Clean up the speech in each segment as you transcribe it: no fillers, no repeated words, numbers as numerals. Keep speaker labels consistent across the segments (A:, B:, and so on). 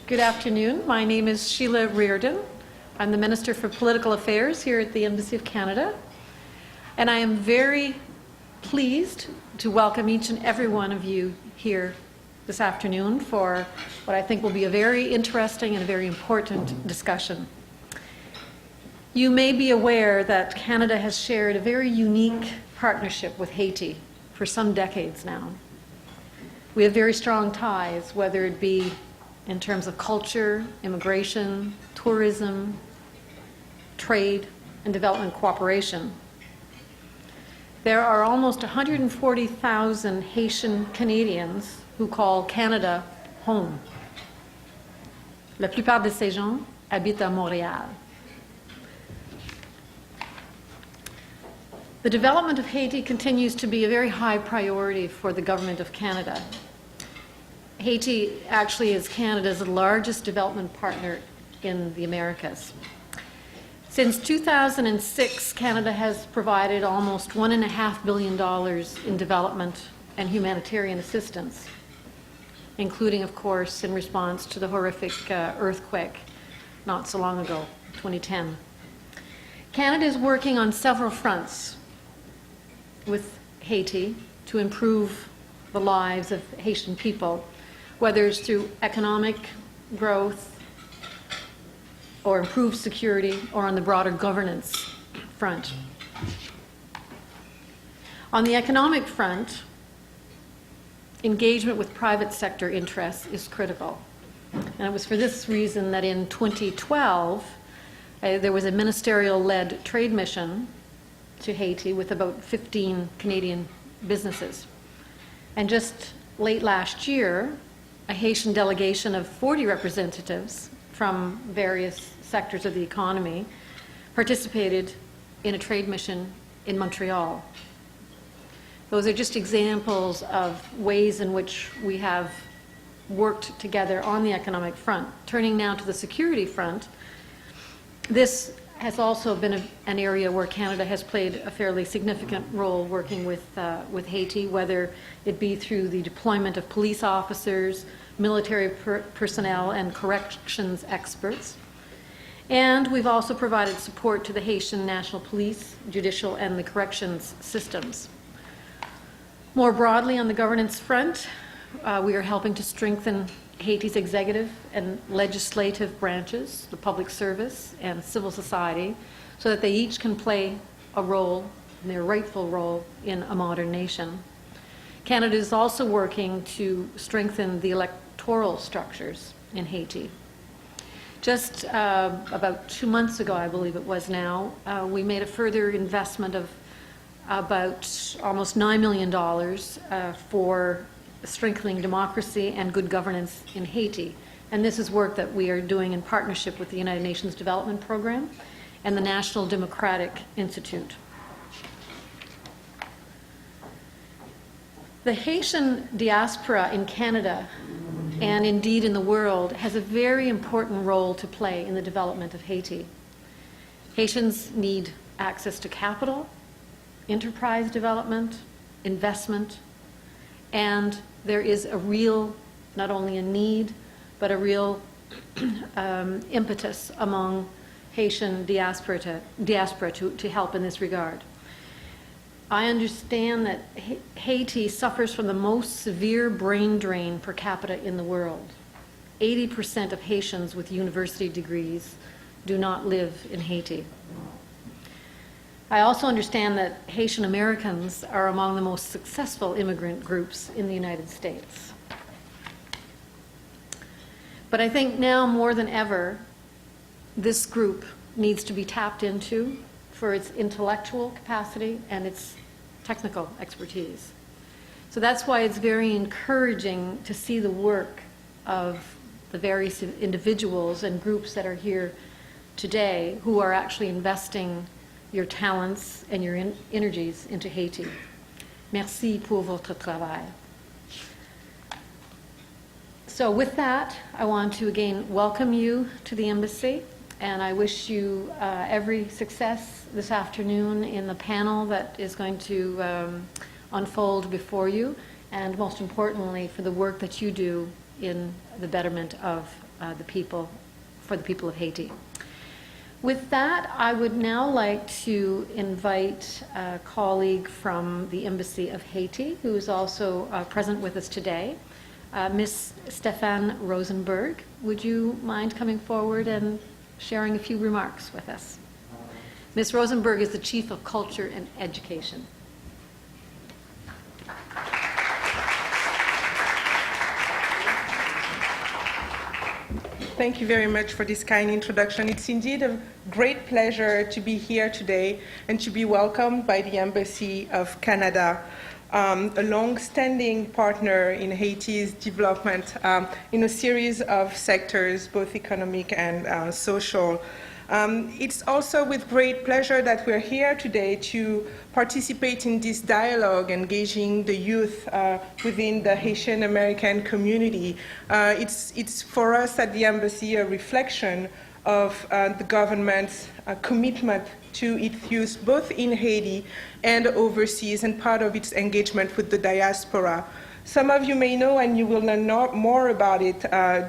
A: Good afternoon. My name is Sheila Reardon. I'm the Minister for Political Affairs here at the Embassy of Canada. And I am very pleased to welcome each and every one of you here this afternoon for what I think will be a very interesting and a very important discussion. You may be aware that Canada has shared a very unique partnership with Haiti for some decades now. We have very strong ties, whether it be in terms of culture, immigration, tourism, trade, and development cooperation. There are almost 140,000 Haitian Canadians who call Canada home. La plupart de ces gens habitent à Montréal. The development of Haiti continues to be a very high priority for the Government of Canada. Haiti actually is Canada's largest development partner in the Americas. Since 2006, Canada has provided almost $1.5 billion in development and humanitarian assistance, including, of course, in response to the horrific earthquake not so long ago, 2010. Canada is working on several fronts with Haiti to improve the lives of Haitian people, whether it's through economic growth or improved security or on the broader governance front. On the economic front, engagement with private sector interests is critical. And it was for this reason that in 2012, there was a ministerial-led trade mission to Haiti with about 15 Canadian businesses. And just late last year, a Haitian delegation of 40 representatives from various sectors of the economy participated in a trade mission in Montreal. Those are just examples of ways in which we have worked together on the economic front. Turning now to the security front, this has also been an area where Canada has played a fairly significant role working with Haiti, whether it be through the deployment of police officers, military personnel, and corrections experts. And we've also provided support to the Haitian National Police, judicial, and the corrections systems. More broadly, on the governance front, we are helping to strengthen Haiti's executive and legislative branches, the public service and civil society, so that they each can play a role, their rightful role, in a modern nation. Canada is also working to strengthen the electoral structures in Haiti. Just about 2 months ago, I believe it was now, we made a further investment of about almost $9 million for strengthening democracy and good governance in Haiti. And this is work that we are doing in partnership with the United Nations Development Program and the National Democratic Institute. The Haitian diaspora in Canada, and indeed in the world, has a very important role to play in the development of Haiti. Haitians need access to capital, enterprise development, investment, and there is a real, not only a need, but a real impetus among Haitian diaspora to help in this regard. I understand that Haiti suffers from the most severe brain drain per capita in the world. 80% of Haitians with university degrees do not live in Haiti. I also understand that Haitian Americans are among the most successful immigrant groups in the United States. But I think now more than ever, this group needs to be tapped into for its intellectual capacity and its technical expertise. So that's why it's very encouraging to see the work of the various individuals and groups that are here today who are actually investing your talents and your energies into Haiti. Merci pour votre travail. So with that, I want to again welcome you to the Embassy, and I wish you every success this afternoon in the panel that is going to unfold before you, and most importantly, for the work that you do in the betterment of the people, for the people of Haiti. With that, I would now like to invite a colleague from the Embassy of Haiti, who is also present with us today, Ms. Stéphane Rosenberg. Would you mind coming forward and sharing a few remarks with us? Ms. Rosenberg is the Chief of Culture and Education.
B: Thank you very much for this kind introduction. It's indeed a great pleasure to be here today and to be welcomed by the Embassy of Canada, a long-standing partner in Haiti's development in a series of sectors, both economic and social. It's also with great pleasure that we're here today to participate in this dialogue, engaging the youth within the Haitian American community. It's for us at the Embassy a reflection of the government's commitment to its youth, both in Haiti and overseas, and part of its engagement with the diaspora. Some of you may know, and you will learn more about it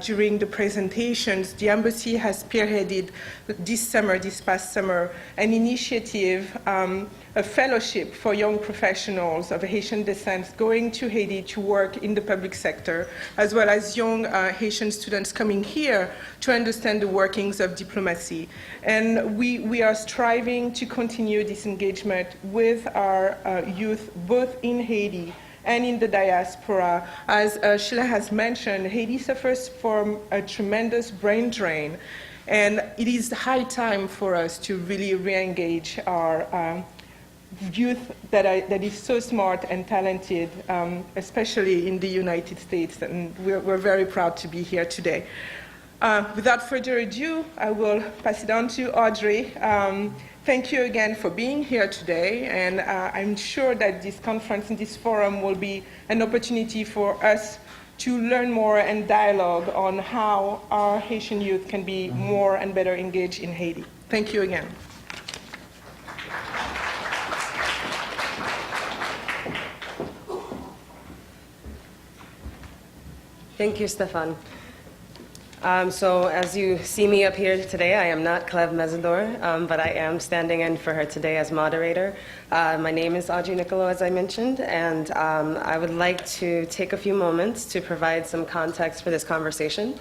B: during the presentations, the Embassy has spearheaded this past summer, an initiative, a fellowship for young professionals of Haitian descent going to Haiti to work in the public sector, as well as young Haitian students coming here to understand the workings of diplomacy. And we are striving to continue this engagement with our youth, both in Haiti and in the diaspora. As Sheila has mentioned, Haiti suffers from a tremendous brain drain, and it is high time for us to really re-engage our youth that is so smart and talented, especially in the United States, and we're very proud to be here today. Without further ado, I will pass it on to Audrey. Thank you again for being here today, and I'm sure that this conference and this forum will be an opportunity for us to learn more and dialogue on how our Haitian youth can be more and better engaged in Haiti. Thank you again.
C: Thank you, Stéphane. So as you see me up here today, I am not Cleve Mesidor, but I am standing in for her today as moderator. My name is Audrey Nicolo, as I mentioned, and I would like to take a few moments to provide some context for this conversation.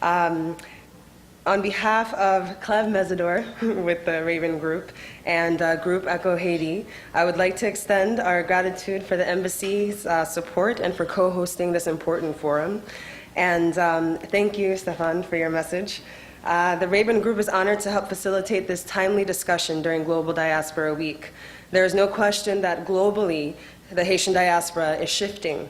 C: On behalf of Cleve Mesidor with the Raben Group and Groupe ECHO Haiti, I would like to extend our gratitude for the Embassy's support and for co-hosting this important forum. And thank you, Stéphane, for your message. The Raben Group is honored to help facilitate this timely discussion during Global Diaspora Week. There is no question that globally, the Haitian diaspora is shifting.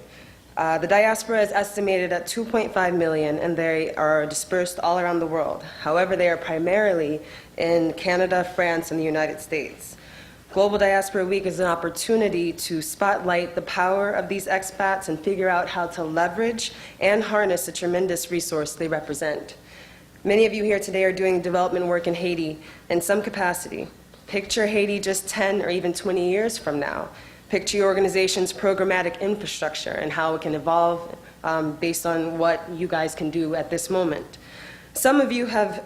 C: The diaspora is estimated at 2.5 million, and they are dispersed all around the world. However, they are primarily in Canada, France, and the United States. Global Diaspora Week is an opportunity to spotlight the power of these expats and figure out how to leverage and harness the tremendous resource they represent. Many of you here today are doing development work in Haiti in some capacity. Picture Haiti just 10 or even 20 years from now. Picture your organization's programmatic infrastructure and how it can evolve based on what you guys can do at this moment. Some of you have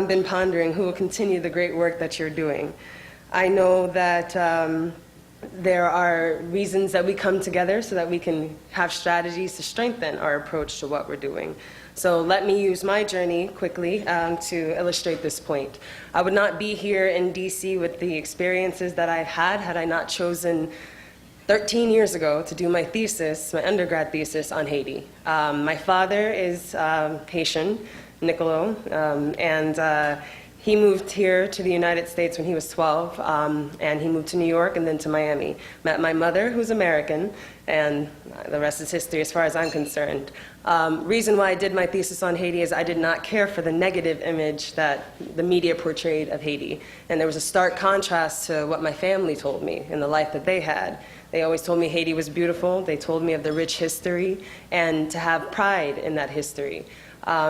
C: been pondering who will continue the great work that you're doing. I know that there are reasons that we come together so that we can have strategies to strengthen our approach to what we're doing. So let me use my journey quickly to illustrate this point. I would not be here in DC with the experiences that I've had I not chosen 13 years ago to do my thesis, my undergrad thesis on Haiti. My father is Haitian, Nicolo, and he moved here to the United States when he was 12, and he moved to New York and then to Miami. Met my mother, who's American, and the rest is history as far as I'm concerned. Reason why I did my thesis on Haiti is I did not care for the negative image that the media portrayed of Haiti. And there was a stark contrast to what my family told me in the life that they had. They always told me Haiti was beautiful. They told me of the rich history and to have pride in that history.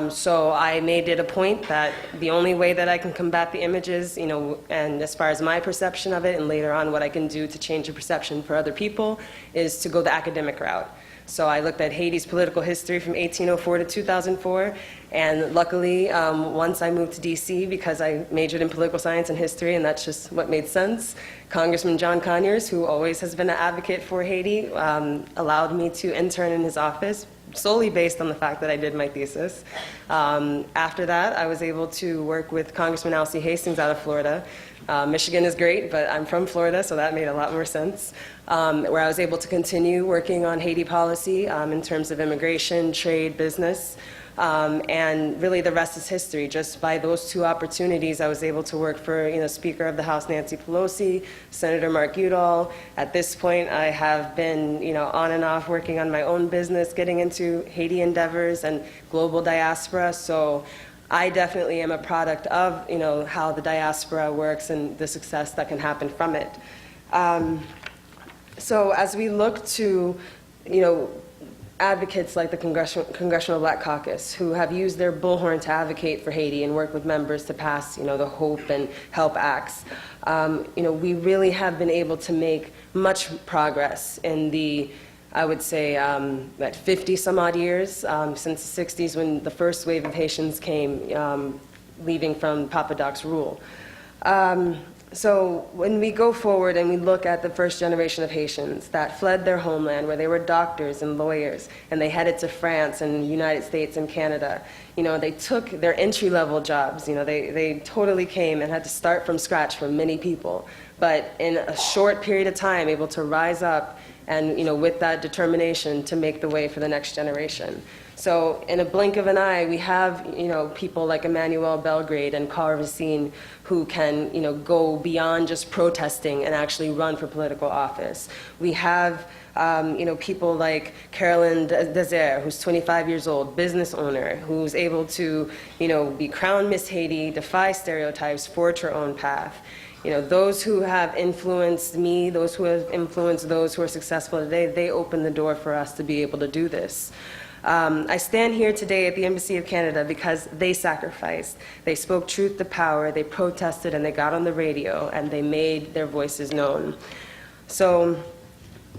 C: So I made it a point that the only way that I can combat the images, and as far as my perception of it, and later on what I can do to change the perception for other people, is to go the academic route. So I looked at Haiti's political history from 1804 to 2004, and luckily, once I moved to DC, because I majored in political science and history, and that's just what made sense, Congressman John Conyers, who always has been an advocate for Haiti, allowed me to intern in his office, solely based on the fact that I did my thesis. After that, I was able to work with Congressman Alcee Hastings out of Florida. Michigan is great, but I'm from Florida, so that made a lot more sense, where I was able to continue working on Haiti policy in terms of immigration, trade, business. And really the rest is history. Just by those two opportunities, I was able to work for, Speaker of the House Nancy Pelosi, Senator Mark Udall. At this point, I have been, on and off working on my own business, getting into Haiti endeavors and global diaspora. So I definitely am a product of, how the diaspora works and the success that can happen from it. So as we look to, advocates like the Congressional Black Caucus, who have used their bullhorn to advocate for Haiti and work with members to pass, the HOPE and HELP Acts, we really have been able to make much progress in the, I would say, 50 some odd years since the 60s, when the first wave of Haitians came, leaving from Papa Doc's rule. So when we go forward and we look at the first generation of Haitians that fled their homeland, where they were doctors and lawyers, and they headed to France and the United States and Canada, they took their entry-level jobs. They totally came and had to start from scratch for many people, but in a short period of time, able to rise up and, with that determination to make the way for the next generation. So in a blink of an eye, we have, people like Emmanuel Belgrade and Carl Racine who can, go beyond just protesting and actually run for political office. We have, people like Carolyn Desert, who's 25 years old, business owner, who's able to, be crowned Miss Haiti, defy stereotypes, forge her own path. Those who have influenced me, those who have influenced those who are successful today, they open the door for us to be able to do this. I stand here today at the Embassy of Canada because they sacrificed. They spoke truth to power, they protested, and they got on the radio, and they made their voices known. So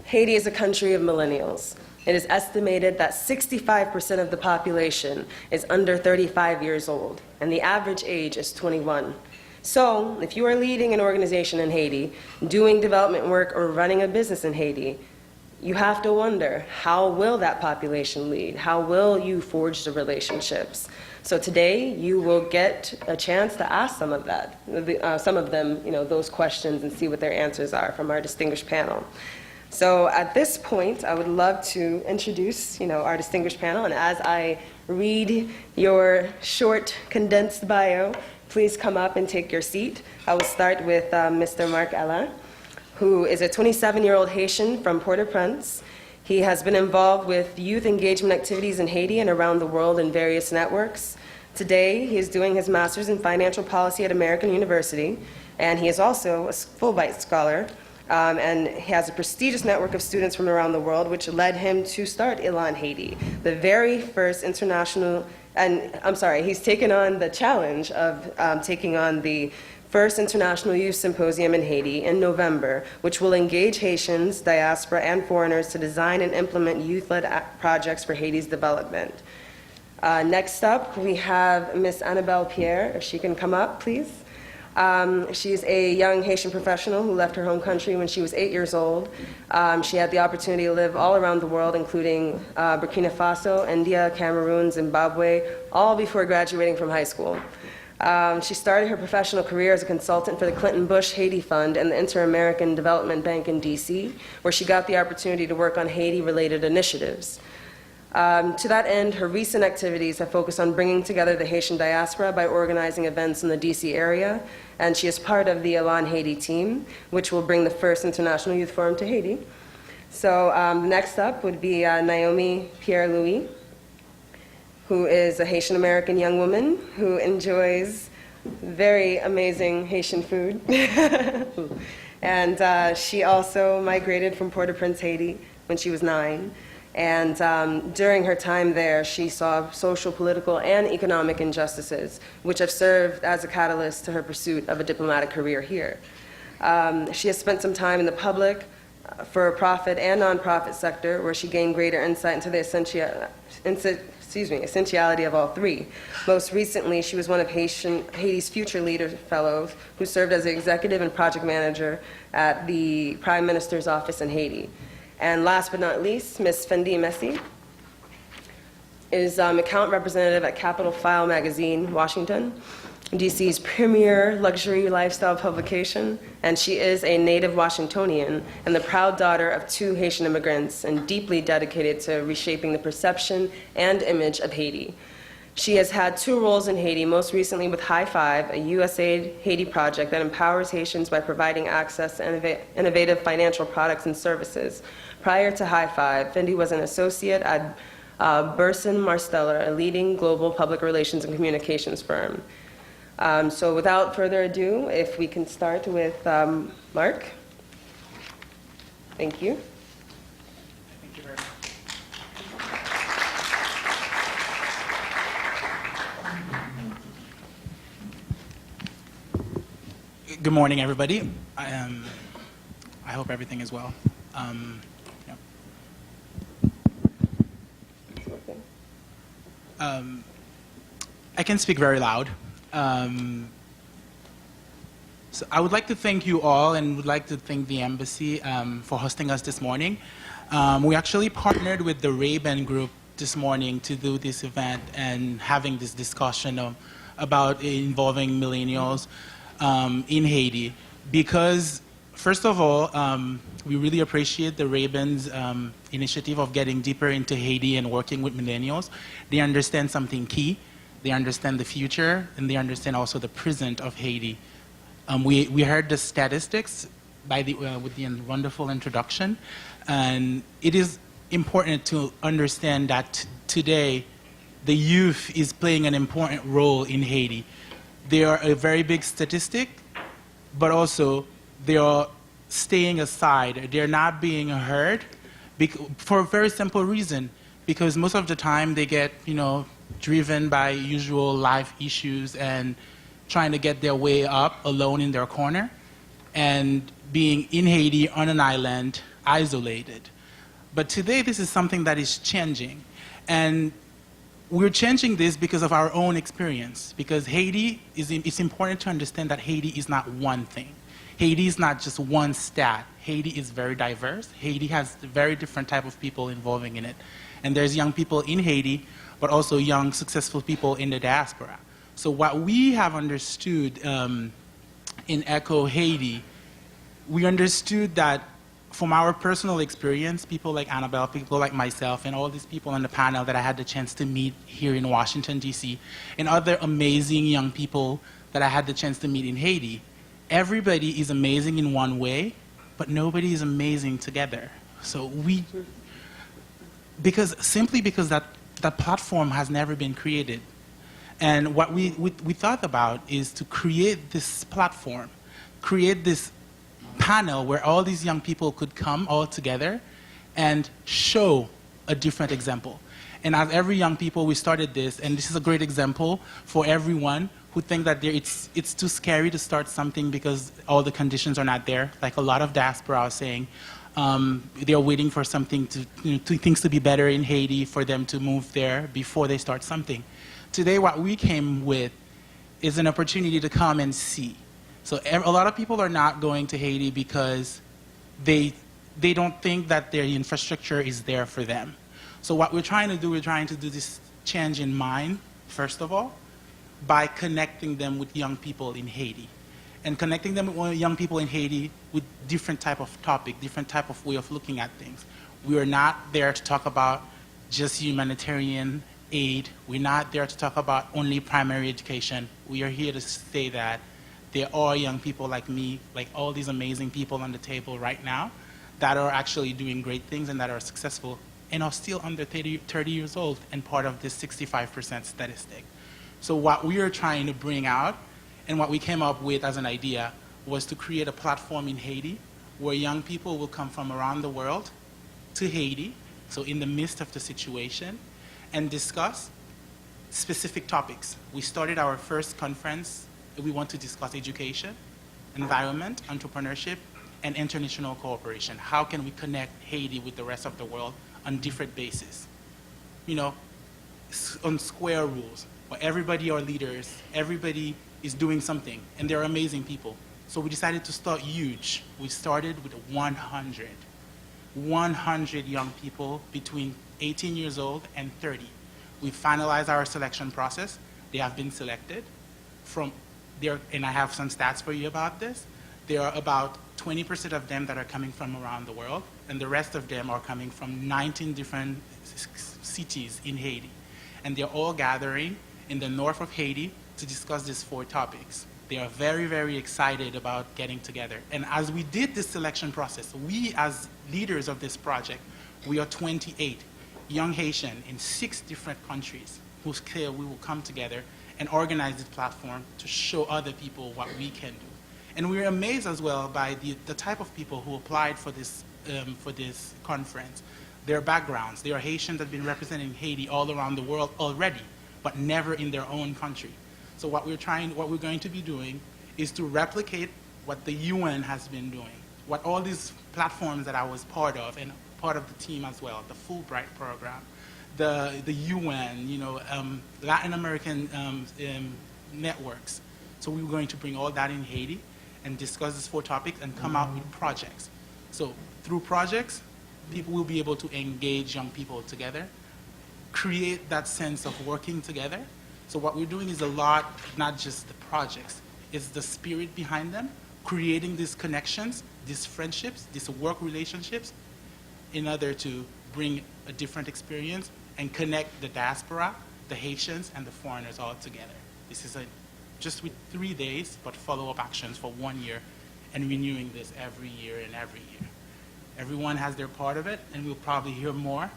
C: Haiti is a country of millennials. It is estimated that 65% of the population is under 35 years old, and the average age is 21. So if you are leading an organization in Haiti, doing development work, or running a business in Haiti, you have to wonder, how will that population lead? How will you forge the relationships? So today, you will get a chance to ask some of them, those questions, and see what their answers are from our distinguished panel. So at this point, I would love to introduce, our distinguished panel, and as I read your short, condensed bio, please come up and take your seat. I will start with Mr. Marc Alain, who is a 27-year-old Haitian from Port-au-Prince. He has been involved with youth engagement activities in Haiti and around the world in various networks. Today, he is doing his master's in financial policy at American University, and he is also a Fulbright scholar, and he has a prestigious network of students from around the world, which led him to start Elan Haiti, the very first international, and I'm sorry, he's taken on the challenge of taking on the first International Youth Symposium in Haiti in November, which will engage Haitians, diaspora, and foreigners to design and implement youth-led projects for Haiti's development. Next up, we have Ms. Annabelle Pierre, if she can come up, please. She's a young Haitian professional who left her home country when she was 8 years old. She had the opportunity to live all around the world, including Burkina Faso, India, Cameroon, Zimbabwe, all before graduating from high school. She started her professional career as a consultant for the Clinton Bush Haiti Fund and the Inter-American Development Bank in DC, where she got the opportunity to work on Haiti-related initiatives. To that end, her recent activities have focused on bringing together the Haitian diaspora by organizing events in the DC area, and she is part of the Elan Haiti team, which will bring the first International Youth Forum to Haiti. So next up would be Naomi Pierre-Louis, who is a Haitian-American young woman who enjoys very amazing Haitian food. And she also migrated from Port-au-Prince, Haiti, when she was 9. And during her time there, she saw social, political, and economic injustices, which have served as a catalyst to her pursuit of a diplomatic career here. She has spent some time in the public for-profit and nonprofit sector, where she gained greater insight into the essentiality of all three. Most recently, she was one of Haiti's Future Leader Fellows, who served as the executive and project manager at the Prime Minister's office in Haiti. And last but not least, Ms. Fendi Messi is account representative at Capital File magazine, Washington, DC's premier luxury lifestyle publication, and she is a native Washingtonian and the proud daughter of 2 Haitian immigrants and deeply dedicated to reshaping the perception and image of Haiti. She has had 2 roles in Haiti, most recently with High Five, a USAID Haiti project that empowers Haitians by providing access to innovative financial products and services. Prior to High Five, Fendi was an associate at Burson Marsteller, a leading global public relations and communications firm. So without further ado, if we can start with Mark. Thank you.
D: Thank you very much. Good morning, everybody. I hope everything is well. Yeah. I can speak very loud. So I would like to thank you all and would like to thank the embassy for hosting us this morning. We actually partnered with the Raben Group this morning to do this event and having this discussion about involving millennials in Haiti because, first of all, we really appreciate the Raben's initiative of getting deeper into Haiti and working with millennials. They understand something key. They understand the future, and they understand also the present of Haiti. We heard the statistics with the wonderful introduction, and it is important to understand that today the youth is playing an important role in Haiti. They are a very big statistic, but also they are staying aside. They're not being heard for a very simple reason, because most of the time they get, driven by usual life issues and trying to get their way up alone in their corner and being in Haiti on an island, isolated. But today this is something that is changing. And we're changing this because of our own experience, because it's important to understand that Haiti is not one thing. Haiti is not just one stat. Haiti is very diverse. Haiti has very different type of people involving in it. And there's young people in Haiti, but also young, successful people in the diaspora. So what we have understood in ECHO Haiti, we understood that from our personal experience, people like Annabelle, people like myself, and all these people on the panel that I had the chance to meet here in Washington, D.C., and other amazing young people that I had the chance to meet in Haiti, everybody is amazing in one way, but nobody is amazing together. So because that platform has never been created. And what we thought about is to create this platform, create this panel where all these young people could come all together and show a different example. And as every young people, we started this, and this is a great example for everyone who think that it's too scary to start something because all the conditions are not there. Like a lot of diaspora are saying, they're waiting for something things to be better in Haiti for them to move there before they start something. Today, what we came with is an opportunity to come and see. So a lot of people are not going to Haiti because they don't think that their infrastructure is there for them. So what we're trying to do this change in mind, first of all, by connecting them with young people in Haiti. And connecting them with young people in Haiti with different type of topic, different type of way of looking at things. We are not there to talk about just humanitarian aid. We're not there to talk about only primary education. We are here to say that there are young people like me, like all these amazing people on the table right now, that are actually doing great things and that are successful and are still under 30 years old and part of this 65% statistic. So what we are trying to bring out and what we came up with as an idea was to create a platform in Haiti where young people will come from around the world to Haiti, so in the midst of the situation, and discuss specific topics. We started our first conference. We want to discuss education, environment, entrepreneurship, and international cooperation. How can we connect Haiti with the rest of the world on different bases? You know, on square rules, where everybody are leaders, everybody is doing something, and they're amazing people. So we decided to start huge. We started with 100 young people between 18 years old and 30. We finalized our selection process. They have been selected from there, and I have some stats for you about this. There are about 20% of them that are coming from around the world, and the rest of them are coming from 19 different cities in Haiti. And they're all gathering in the north of Haiti to discuss these 4 topics. They are very, very excited about getting together. And as we did this selection process, we as leaders of this project, we are 28 young Haitian in 6 different countries who say we will come together and organize this platform to show other people what we can do. And we were amazed as well by the type of people who applied for this conference. Their backgrounds, they are Haitians that have been representing Haiti all around the world already, but never in their own country. So what we're going to be doing is to replicate what the UN has been doing, what all these platforms that I was part of, and part of the team as well, the Fulbright program, the UN, you know, Latin American networks. So we're going to bring all that in Haiti and discuss these 4 topics and come out with projects. So through projects, people will be able to engage young people together, create that sense of working together. So what we're doing is a lot, not just the projects, it's the spirit behind them, creating these connections, these friendships, these work relationships, in order to bring a different experience and connect the diaspora, the Haitians, and the foreigners all together. This is just with 3 days, but follow-up actions for 1 year, and renewing this every year and every year. Everyone has their part of it, and we'll probably hear more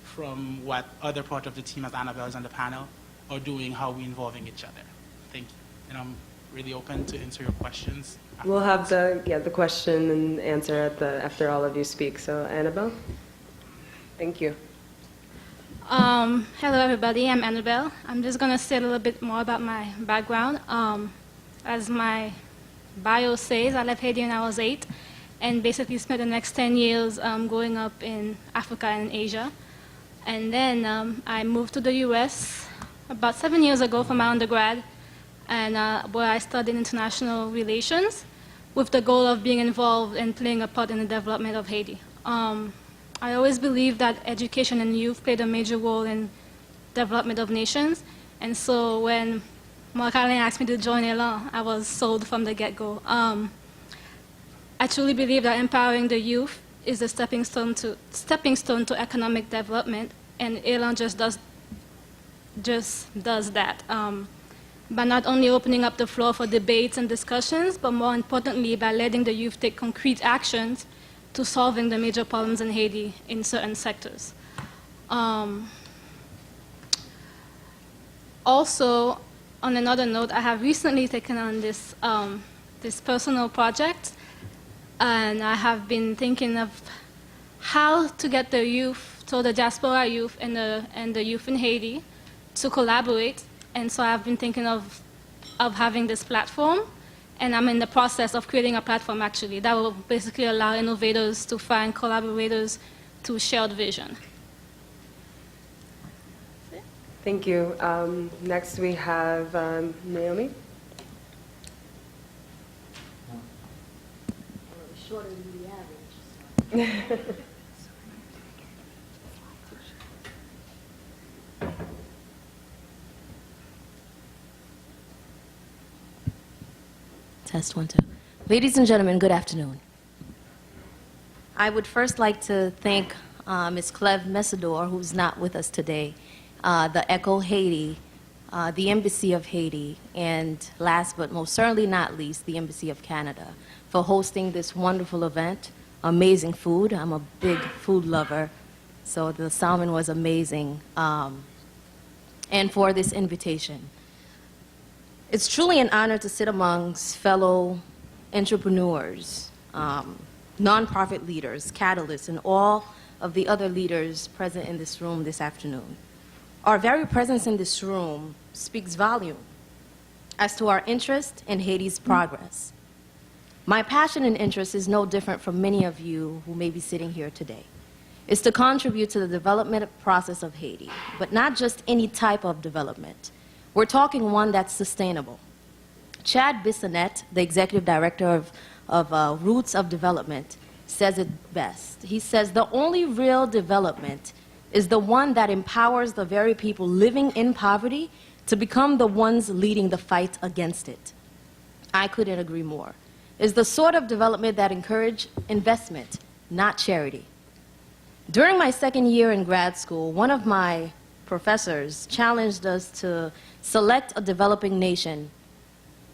D: from what other part of the team, as Annabelle is on the panel, are doing, how we're involving each other. Thank you. And I'm really open to answer your questions.
C: We'll have the question and answer after all of you speak. So, Annabelle? Thank you.
E: Hello, everybody. I'm Annabelle. I'm just going to say a little bit more about my background. As my bio says, I left Haiti when I was 8 and basically spent the next 10 years growing up in Africa and Asia. And then I moved to the U.S. about 7 years ago for my undergrad, and where I studied international relations with the goal of being involved and playing a part in the development of Haiti. I always believed that education and youth played a major role in development of nations, and so when Marc-Alain asked me to join Elan, I was sold from the get-go. I truly believe that empowering the youth is a stepping stone to economic development, and Elan just does that. By not only opening up the floor for debates and discussions, but more importantly, by letting the youth take concrete actions to solving the major problems in Haiti in certain sectors. Also, on another note, I have recently taken on this personal project, and I have been thinking of how to get the youth, so the diaspora youth and the youth in Haiti, to collaborate. And so I've been thinking of having this platform, and I'm in the process of creating a platform, actually, that will basically allow innovators to find collaborators to shared vision.
C: Thank you. Next we have Naomi.
A: Shorter than the average.
F: Test 1, 2. Ladies and gentlemen, good afternoon. I would first like to thank Ms. Cleve Messidor, who's not with us today, the ECHO Haiti, the Embassy of Haiti, and last but most certainly not least, the Embassy of Canada, for hosting this wonderful event. Amazing food. I'm a big food lover, so the salmon was amazing, and for this invitation. It's truly an honor to sit amongst fellow entrepreneurs, nonprofit leaders, catalysts, and all of the other leaders present in this room this afternoon. Our very presence in this room speaks volume as to our interest in Haiti's progress. My passion and interest is no different from many of you who may be sitting here today. It's to contribute to the development process of Haiti, but not just any type of development. We're talking one that's sustainable. Chad Bissonnette, the executive director of Roots of Development, says it best. He says the only real development is the one that empowers the very people living in poverty to become the ones leading the fight against it. I couldn't agree more. It's the sort of development that encourages investment, not charity. During my second year in grad school, one of my professors challenged us to select a developing nation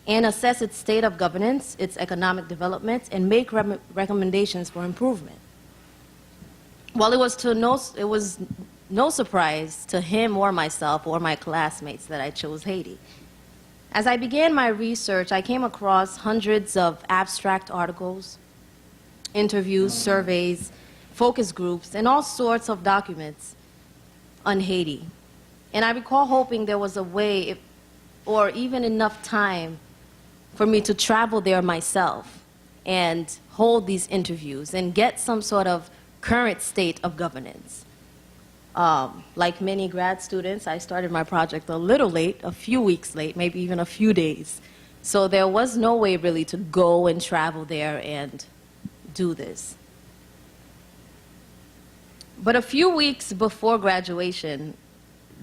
F: and assess its state of governance, its economic development, and make recommendations for improvement. Well, it was no surprise to him or myself or my classmates that I chose Haiti. As I began my research, I came across hundreds of abstract articles, interviews, surveys, focus groups, and all sorts of documents on Haiti. And I recall hoping there was a way, or even enough time, for me to travel there myself and hold these interviews and get some sort of current state of governance. Like many grad students, I started my project a little late, a few weeks late, maybe even a few days. So there was no way really to go and travel there and do this. But a few weeks before graduation,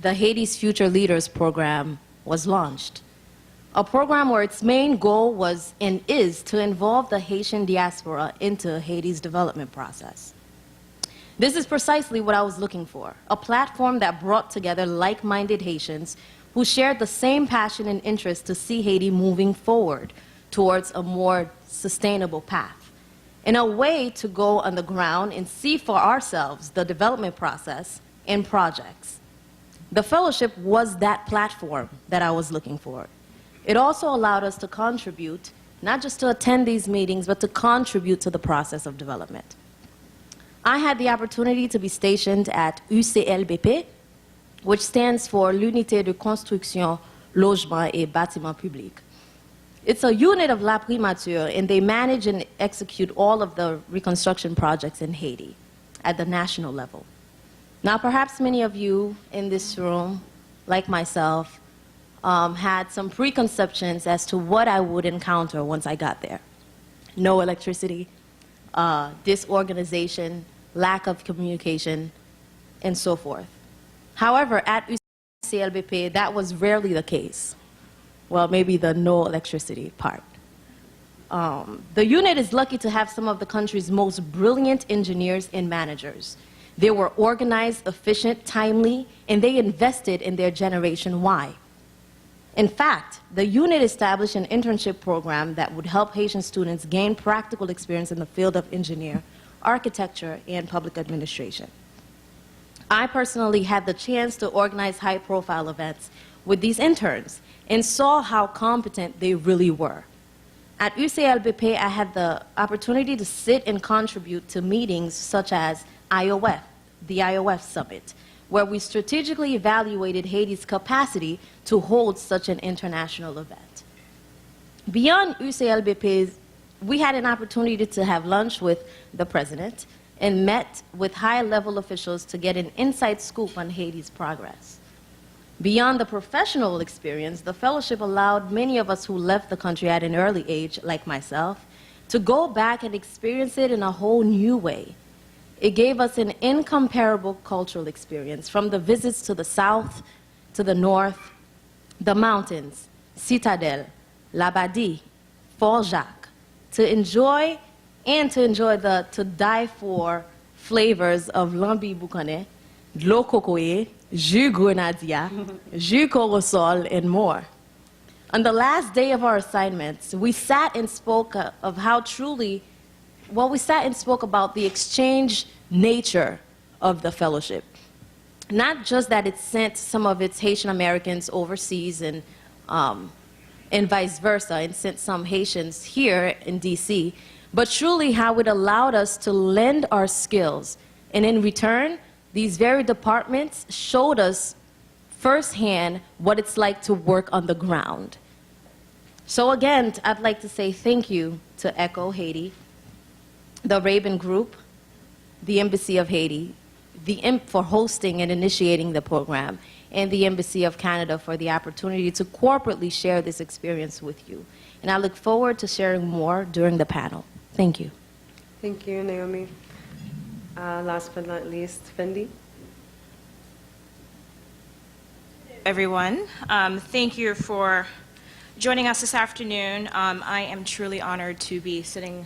F: the Haiti's Future Leaders program was launched. A program where its main goal was and is to involve the Haitian diaspora into Haiti's development process. This is precisely what I was looking for, a platform that brought together like-minded Haitians who shared the same passion and interest to see Haiti moving forward towards a more sustainable path, and a way to go on the ground and see for ourselves the development process and projects. The fellowship was that platform that I was looking for. It also allowed us to contribute, not just to attend these meetings, but to contribute to the process of development. I had the opportunity to be stationed at UCLBP, which stands for l'Unité de Construction, Logement et Bâtiment Public. It's a unit of La Primature, and they manage and execute all of the reconstruction projects in Haiti at the national level. Now, perhaps many of you in this room, like myself, had some preconceptions as to what I would encounter once I got there. No electricity, disorganization, lack of communication, and so forth. However, at UCLBP, that was rarely the case. Well, maybe the no electricity part. The unit is lucky to have some of the country's most brilliant engineers and managers. They were organized, efficient, timely, and they invested in their generation Y. In fact, the unit established an internship program that would help Haitian students gain practical experience in the field of engineering, architecture, and public administration. I personally had the chance to organize high-profile events with these interns and saw how competent they really were. At UCLBP, I had the opportunity to sit and contribute to meetings such as IOF, the IOF Summit, where we strategically evaluated Haiti's capacity to hold such an international event. Beyond UCLBP, we had an opportunity to have lunch with the president and met with high-level officials to get an inside scoop on Haiti's progress. Beyond the professional experience, the fellowship allowed many of us who left the country at an early age, like myself, to go back and experience it in a whole new way. It gave us an incomparable cultural experience, from the visits to the south, to the north, the mountains, Citadelle, Labadie, Fort Jacques, to enjoy the to die for flavors of lambi boucané, l'eau cocoye, jus grenadier, jus corosol, and more. On the last day of our assignments, we sat and spoke of how truly, well, we sat and spoke about the exchange nature of the fellowship. Not just that it sent some of its Haitian Americans overseas and vice versa, and sent some Haitians here in DC, but truly how it allowed us to lend our skills. And in return, these very departments showed us firsthand what it's like to work on the ground. So again, I'd like to say thank you to ECHO Haiti, the Raben Group, the Embassy of Haiti, for hosting and initiating the program, and the Embassy of Canada for the opportunity to corporately share this experience with you. And I look forward to sharing more during the panel. Thank you.
C: Thank you, Naomi. Last but not least, Fendi.
G: Everyone. Thank you for joining us this afternoon. I am truly honored to be sitting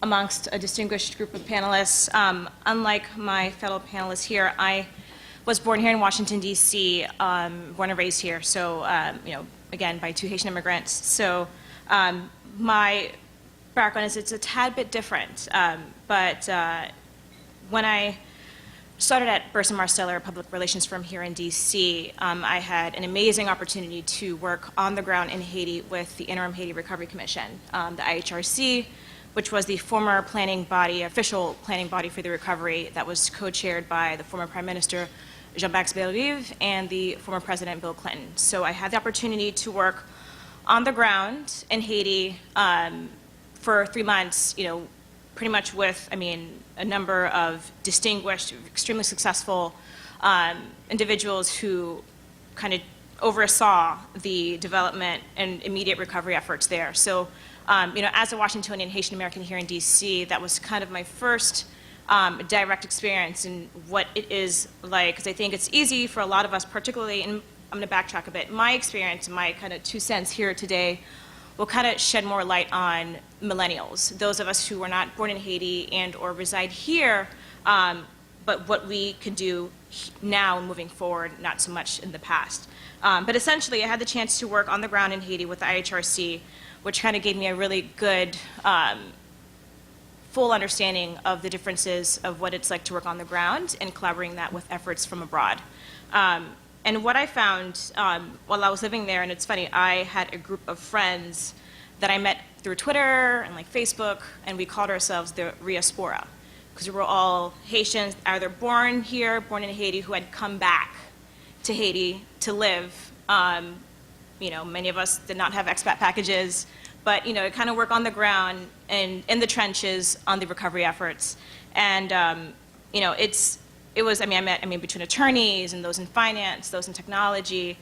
G: amongst a distinguished group of panelists. Unlike my fellow panelists here, I was born here in Washington, D.C., born and raised here, so, again, by two Haitian immigrants. So my background is it's a tad bit different, but when I started at Burson Marsteller, a public relations firm here in D.C., I had an amazing opportunity to work on the ground in Haiti with the Interim Haiti Recovery Commission, the IHRC, which was the former planning body, official planning body for the recovery that was co-chaired by the former Prime Minister Jean-Baptiste Bellerive and the former President Bill Clinton. So I had the opportunity to work on the ground in Haiti for 3 months, pretty much with, a number of distinguished, extremely successful individuals who kind of oversaw the development and immediate recovery efforts there. So, as a Washingtonian Haitian American here in DC, that was kind of my first direct experience in what it is like, because I think it's easy for a lot of us, particularly, and I'm going to backtrack a bit, my experience, my kind of 2 cents here today will kind of shed more light on millennials, those of us who were not born in Haiti and or reside here, but what we can do now moving forward, not so much in the past. But essentially, I had the chance to work on the ground in Haiti with the IHRC, which kind of gave me a really good, full understanding of the differences of what it's like to work on the ground and collaborating that with efforts from abroad. And what I found while I was living there, and it's funny, I had a group of friends that I met through Twitter and like Facebook, and we called ourselves the Diaspora, because we were all Haitians, either born here, born in Haiti, who had come back to Haiti to live. Many of us did not have expat packages, but kind of work on the ground and in the trenches on the recovery efforts. And it was, I met between attorneys and those in finance, those in technology,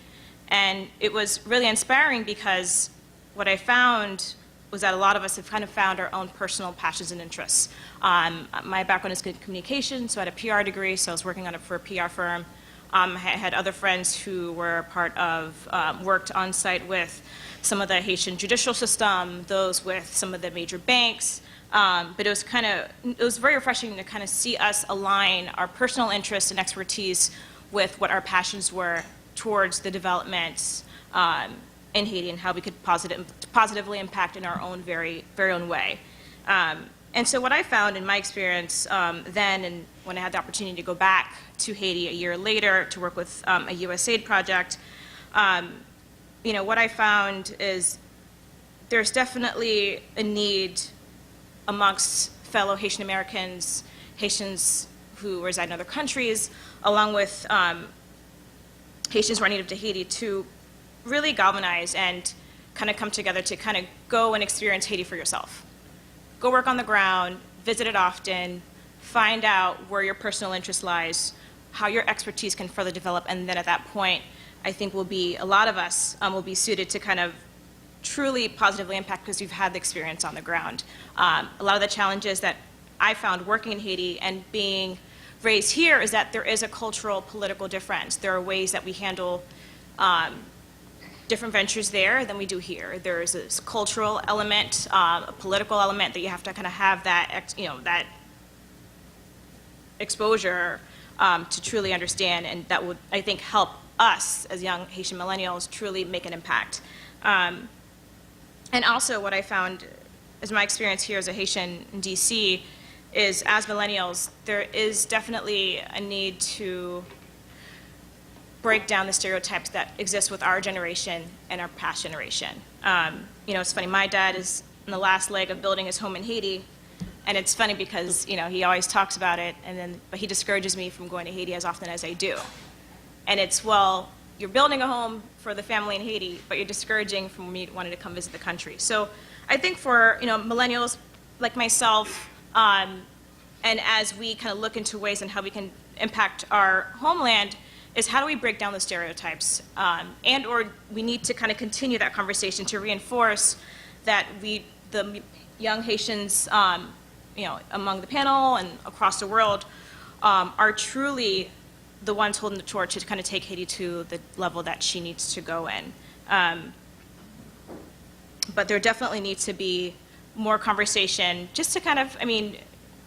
G: and it was really inspiring because what I found was that a lot of us have kind of found our own personal passions and interests. My background is communication, so I had a PR degree, so I was working on it for a PR firm. I had other friends who were part of, worked on site with some of the Haitian judicial system, those with some of the major banks. But it was very refreshing to kind of see us align our personal interests and expertise with what our passions were towards the developments in Haiti and how we could positively impact in our own very own way. And so what I found in my experience then, and when I had the opportunity to go back to Haiti a year later to work with a USAID project, what I found is there's definitely a need amongst fellow Haitian Americans, Haitians who reside in other countries, along with Haitians who are native to Haiti, to really galvanize and kind of come together to kind of go and experience Haiti for yourself. Go work on the ground, visit it often, find out where your personal interest lies, how your expertise can further develop, and then at that point, I think a lot of us will be suited to kind of truly positively impact because you've had the experience on the ground. A lot of the challenges that I found working in Haiti and being raised here is that there is a cultural, political difference. There are ways that we handle different ventures there than we do here. There is this cultural element, a political element that you have to kind of have that, that exposure to truly understand, and that would, I think, help us as young Haitian millennials truly make an impact. And also what I found is my experience here as a Haitian in DC is as millennials, there is definitely a need to break down the stereotypes that exist with our generation and our past generation. It's funny, my dad is in the last leg of building his home in Haiti, and it's funny because, he always talks about it, but he discourages me from going to Haiti as often as I do. And it's, well, you're building a home for the family in Haiti, but you're discouraging from me wanting to come visit the country. So I think for millennials like myself, and as we kind of look into ways and how we can impact our homeland, is how do we break down the stereotypes, and or we need to kind of continue that conversation to reinforce that the young Haitians, among the panel and across the world, are truly the ones holding the torch to kind of take Haiti to the level that she needs to go in. But there definitely needs to be more conversation just to kind of,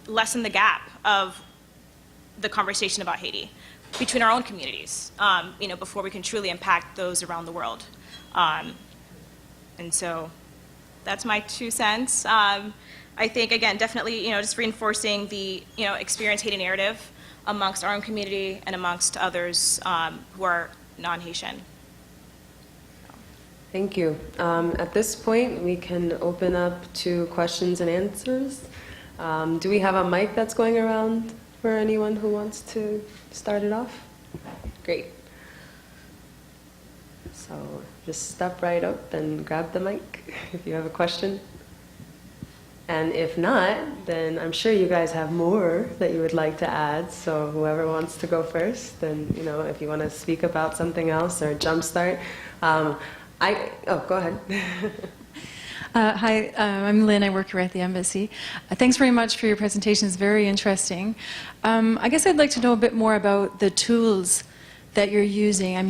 G: lessen the gap of the conversation about Haiti between our own communities, before we can truly impact those around the world. And so that's my 2 cents. I think, again, definitely, just reinforcing the, experience Haiti narrative amongst our own community and amongst others who are non-Haitian.
C: Thank you. At this point, we can open up to questions and answers. Do we have a mic that's going around for anyone who wants to start it off? Great. So just step right up and grab the mic if you have a question. And if not, then I'm sure you guys have more that you would like to add. So whoever wants to go first, then, if you want to speak about something else or jumpstart. Go ahead.
H: Hi, I'm Lynn. I work here at the embassy. Thanks very much for your presentation. It's very interesting. I guess I'd like to know a bit more about the tools that you're using. I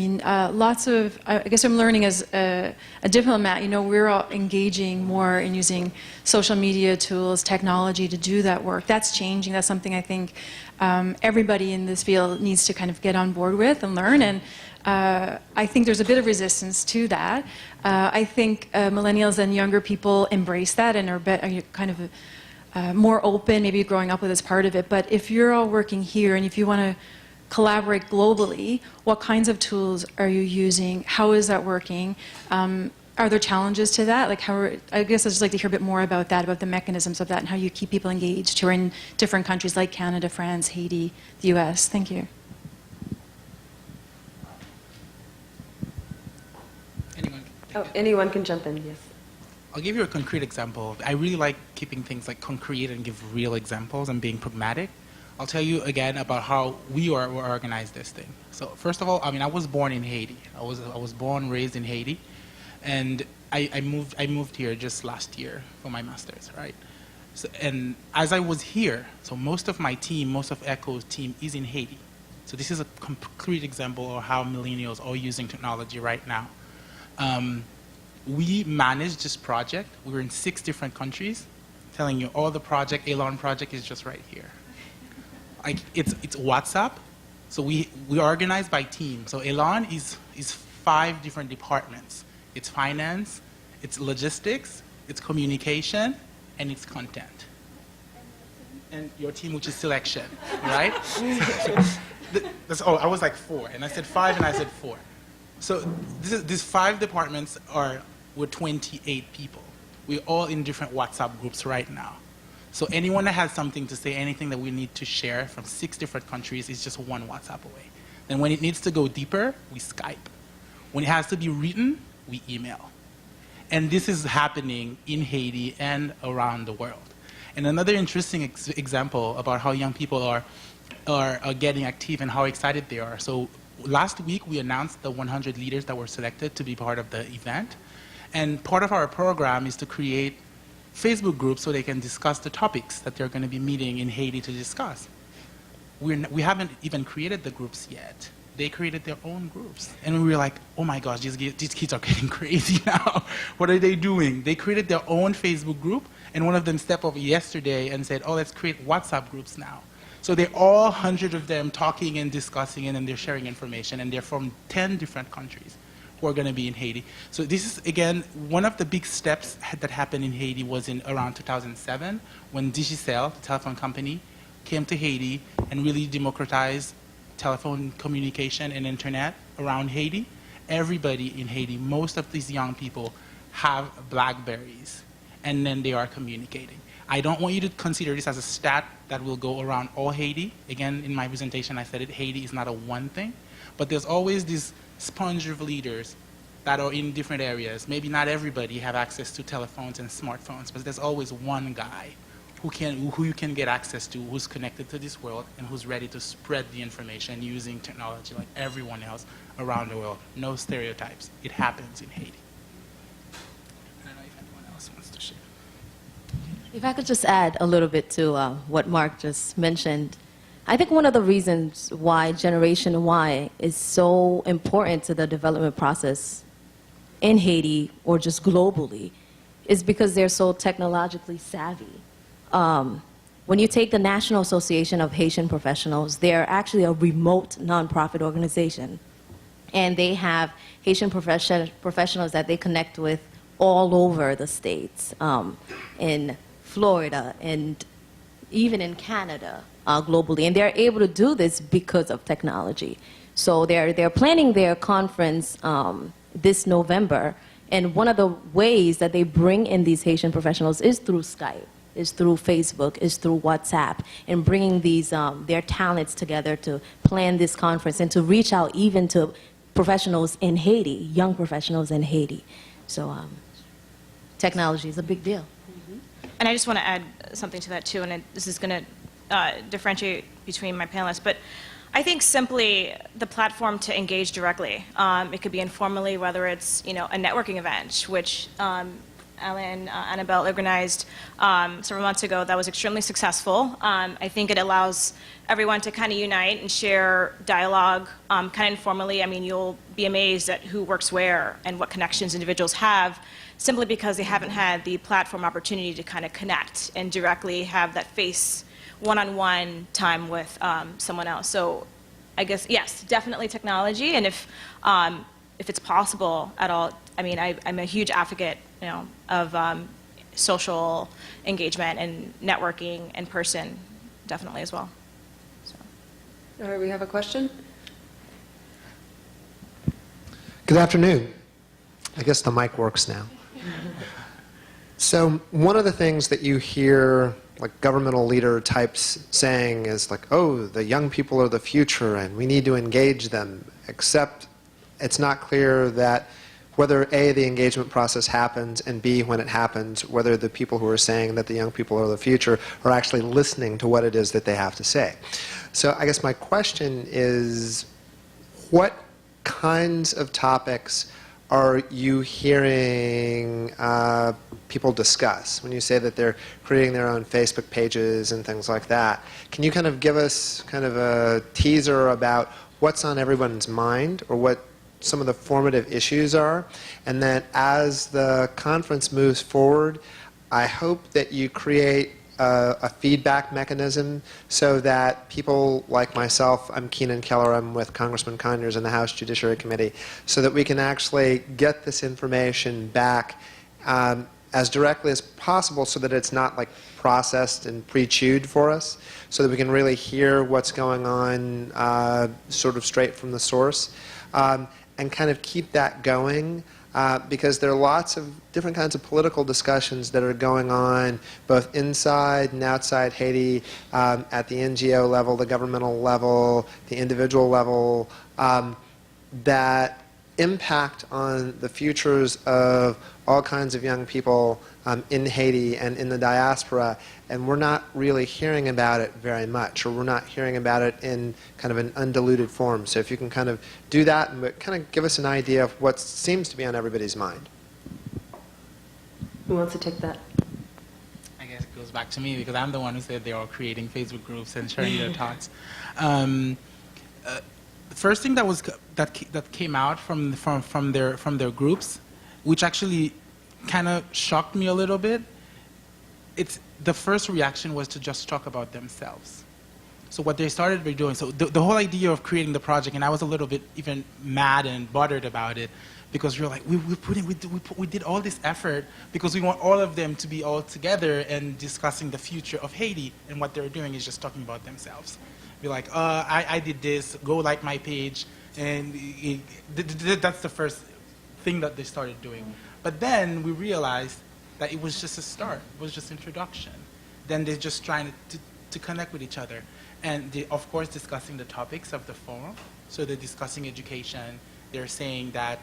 H: guess I'm learning as a diplomat, we're all engaging more in using social media tools, technology to do that work. That's changing. That's something I think everybody in this field needs to kind of get on board with and learn. And I think there's a bit of resistance to that. I think millennials and younger people embrace that and are kind of more open, maybe growing up with as part of it. But if you're all working here and if you want to collaborate globally, what kinds of tools are you using? How is that working? Are there challenges to that? I guess I'd just like to hear a bit more about that, about the mechanisms of that and how you keep people engaged who are in different countries like Canada, France, Haiti, the US. Thank you.
C: Anyone can jump in, yes.
D: I'll give you a concrete example. I really like keeping things concrete and give real examples and being pragmatic. I'll tell you again about how we organize this thing. So first of all, I was born in Haiti. I was born, raised in Haiti, and I moved here just last year for my master's, right? So, and as I was here, so most of my team, most of ECHO's team is in Haiti. So this is a concrete example of how millennials are using technology right now. We manage this project. We're in 6 different countries. Telling you, all the project, Elon project is just right here. It's WhatsApp. So we organize by team. So Elon is 5 different departments. It's finance, it's logistics, it's communication, and it's content. And your team, which is selection, right? I was like 4, and I said 5, and I said 4. So these 5 departments are with 28 people. We're all in different WhatsApp groups right now. So anyone that has something to say, anything that we need to share from 6 different countries is just 1 WhatsApp away. Then when it needs to go deeper, we Skype. When it has to be written, we email. And this is happening in Haiti and around the world. And another interesting example about how young people are getting active and how excited they are. So last week, we announced the 100 leaders that were selected to be part of the event. And part of our program is to create Facebook groups so they can discuss the topics that they're going to be meeting in Haiti to discuss. We haven't even created the groups yet. They created their own groups. And we were like, oh my gosh, these kids are getting crazy now. What are they doing? They created their own Facebook group, and one of them stepped up yesterday and said, oh, let's create WhatsApp groups now. So they're all 100 of them talking and discussing it, and they're sharing information, and they're from 10 different countries who are going to be in Haiti. So this is, again, one of the big steps that happened in Haiti was in around 2007 when Digicel, the telephone company, came to Haiti and really democratized telephone communication and internet around Haiti. Everybody in Haiti, most of these young people have BlackBerries, and then they are communicating. I don't want you to consider this as a stat that will go around all Haiti. Again, in my presentation, I said it, Haiti is not a one thing, but there's always this sponge of leaders that are in different areas. Maybe not everybody have access to telephones and smartphones, but there's always one guy who you can get access to, who's connected to this world, and who's ready to spread the information using technology like everyone else around the world. No stereotypes. It happens in Haiti. I don't know if anyone else wants to share.
F: If I could just add a little bit to what Mark just mentioned. I think one of the reasons why Generation Y is so important to the development process in Haiti or just globally is because they're so technologically savvy. When you take the National Association of Haitian Professionals, they're actually a remote nonprofit organization. And they have Haitian professionals that they connect with all over the states, in Florida and even in Canada, globally. And they're able to do this because of technology. So they're planning their conference this November. And one of the ways that they bring in these Haitian professionals is through Skype, is through Facebook, is through WhatsApp, and bringing these their talents together to plan this conference and to reach out even to professionals in Haiti, young professionals in Haiti. So technology is a big deal.
G: And I just want to add something to that too, and this is going to differentiate between my panelists, but I think simply the platform to engage directly. It could be informally, whether it's a networking event, which Annabelle organized several months ago that was extremely successful. I think it allows everyone to kind of unite and share dialogue kind of informally. I mean, you'll be amazed at who works where and what connections individuals have simply because they haven't had the platform opportunity to kind of connect and directly have that face one-on-one time with someone else. So I guess, yes, definitely technology. And if it's possible at all, I mean, I'm a huge advocate, of social engagement and networking in person, definitely as well. So.
I: All right, we have a question.
J: Good afternoon. I guess the mic works now. So one of the things that you hear like governmental leader types saying is like, oh, the young people are the future and we need to engage them, except it's not clear that whether A, the engagement process happens, and B, when it happens, whether the people who are saying that the young people are the future are actually listening to what it is that they have to say. So I guess my question is, what kinds of topics are you hearing people discuss when you say that they're creating their own Facebook pages and things like that? Can you kind of give us kind of a teaser about what's on everyone's mind or what some of the formative issues are? And then as the conference moves forward, I hope that you create a feedback mechanism so that people like myself, I'm Keenan Keller, I'm with Congressman Conyers in the House Judiciary Committee, so that we can actually get this information back as directly as possible so that it's not like processed and pre-chewed for us, so that we can really hear what's going on sort of straight from the source, and kind of keep that going. Because there are lots of different kinds of political discussions that are going on both inside and outside Haiti, at the NGO level, the governmental level, the individual level, that impact on the futures of all kinds of young people in Haiti and in the diaspora, and we're not really hearing about it very much, or we're not hearing about it in kind of an undiluted form. So if you can kind of do that and kind of give us an idea of what seems to be on everybody's mind.
I: Who wants to take that?
D: I guess it goes back to me because I'm the one who said they're all creating Facebook groups and sharing their thoughts. The first thing that came out from their groups, which actually kind of shocked me a little bit, the first reaction was to just talk about themselves. So what they started by doing, so the whole idea of creating the project, and I was a little bit even mad and bothered about it, because we were like, we did all this effort because we want all of them to be all together and discussing the future of Haiti, and what they're doing is just talking about themselves. Be like, I did this, go like my page, and that's the first thing that they started doing. But then we realized that it was just a start, it was just introduction. Then they're just trying to connect with each other. And they, of course, discussing the topics of the forum. So they're discussing education, they're saying that,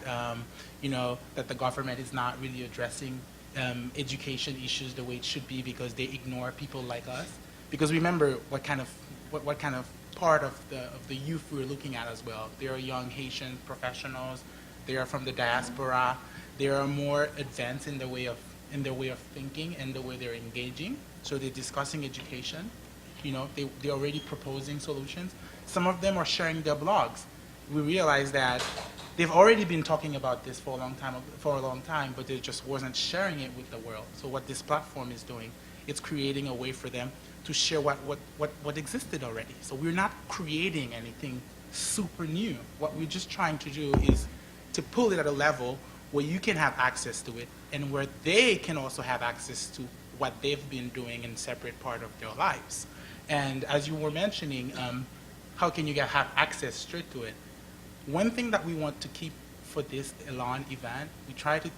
D: that the government is not really addressing education issues the way it should be because they ignore people like us. Because remember what kind of part of the youth we're looking at as well. They are young Haitian professionals. They are from the diaspora. They are more advanced in their way of thinking and the way they're engaging. So they're discussing education. They're already proposing solutions. Some of them are sharing their blogs. We realize that they've already been talking about this for a long time, but they just wasn't sharing it with the world. So what this platform is doing, it's creating a way for them to share what existed already. So we're not creating anything super new. What we're just trying to do is to pull it at a level where you can have access to it and where they can also have access to what they've been doing in separate part of their lives. And as you were mentioning, how can you have access straight to it? One thing that we want to keep for this Elan event, we try to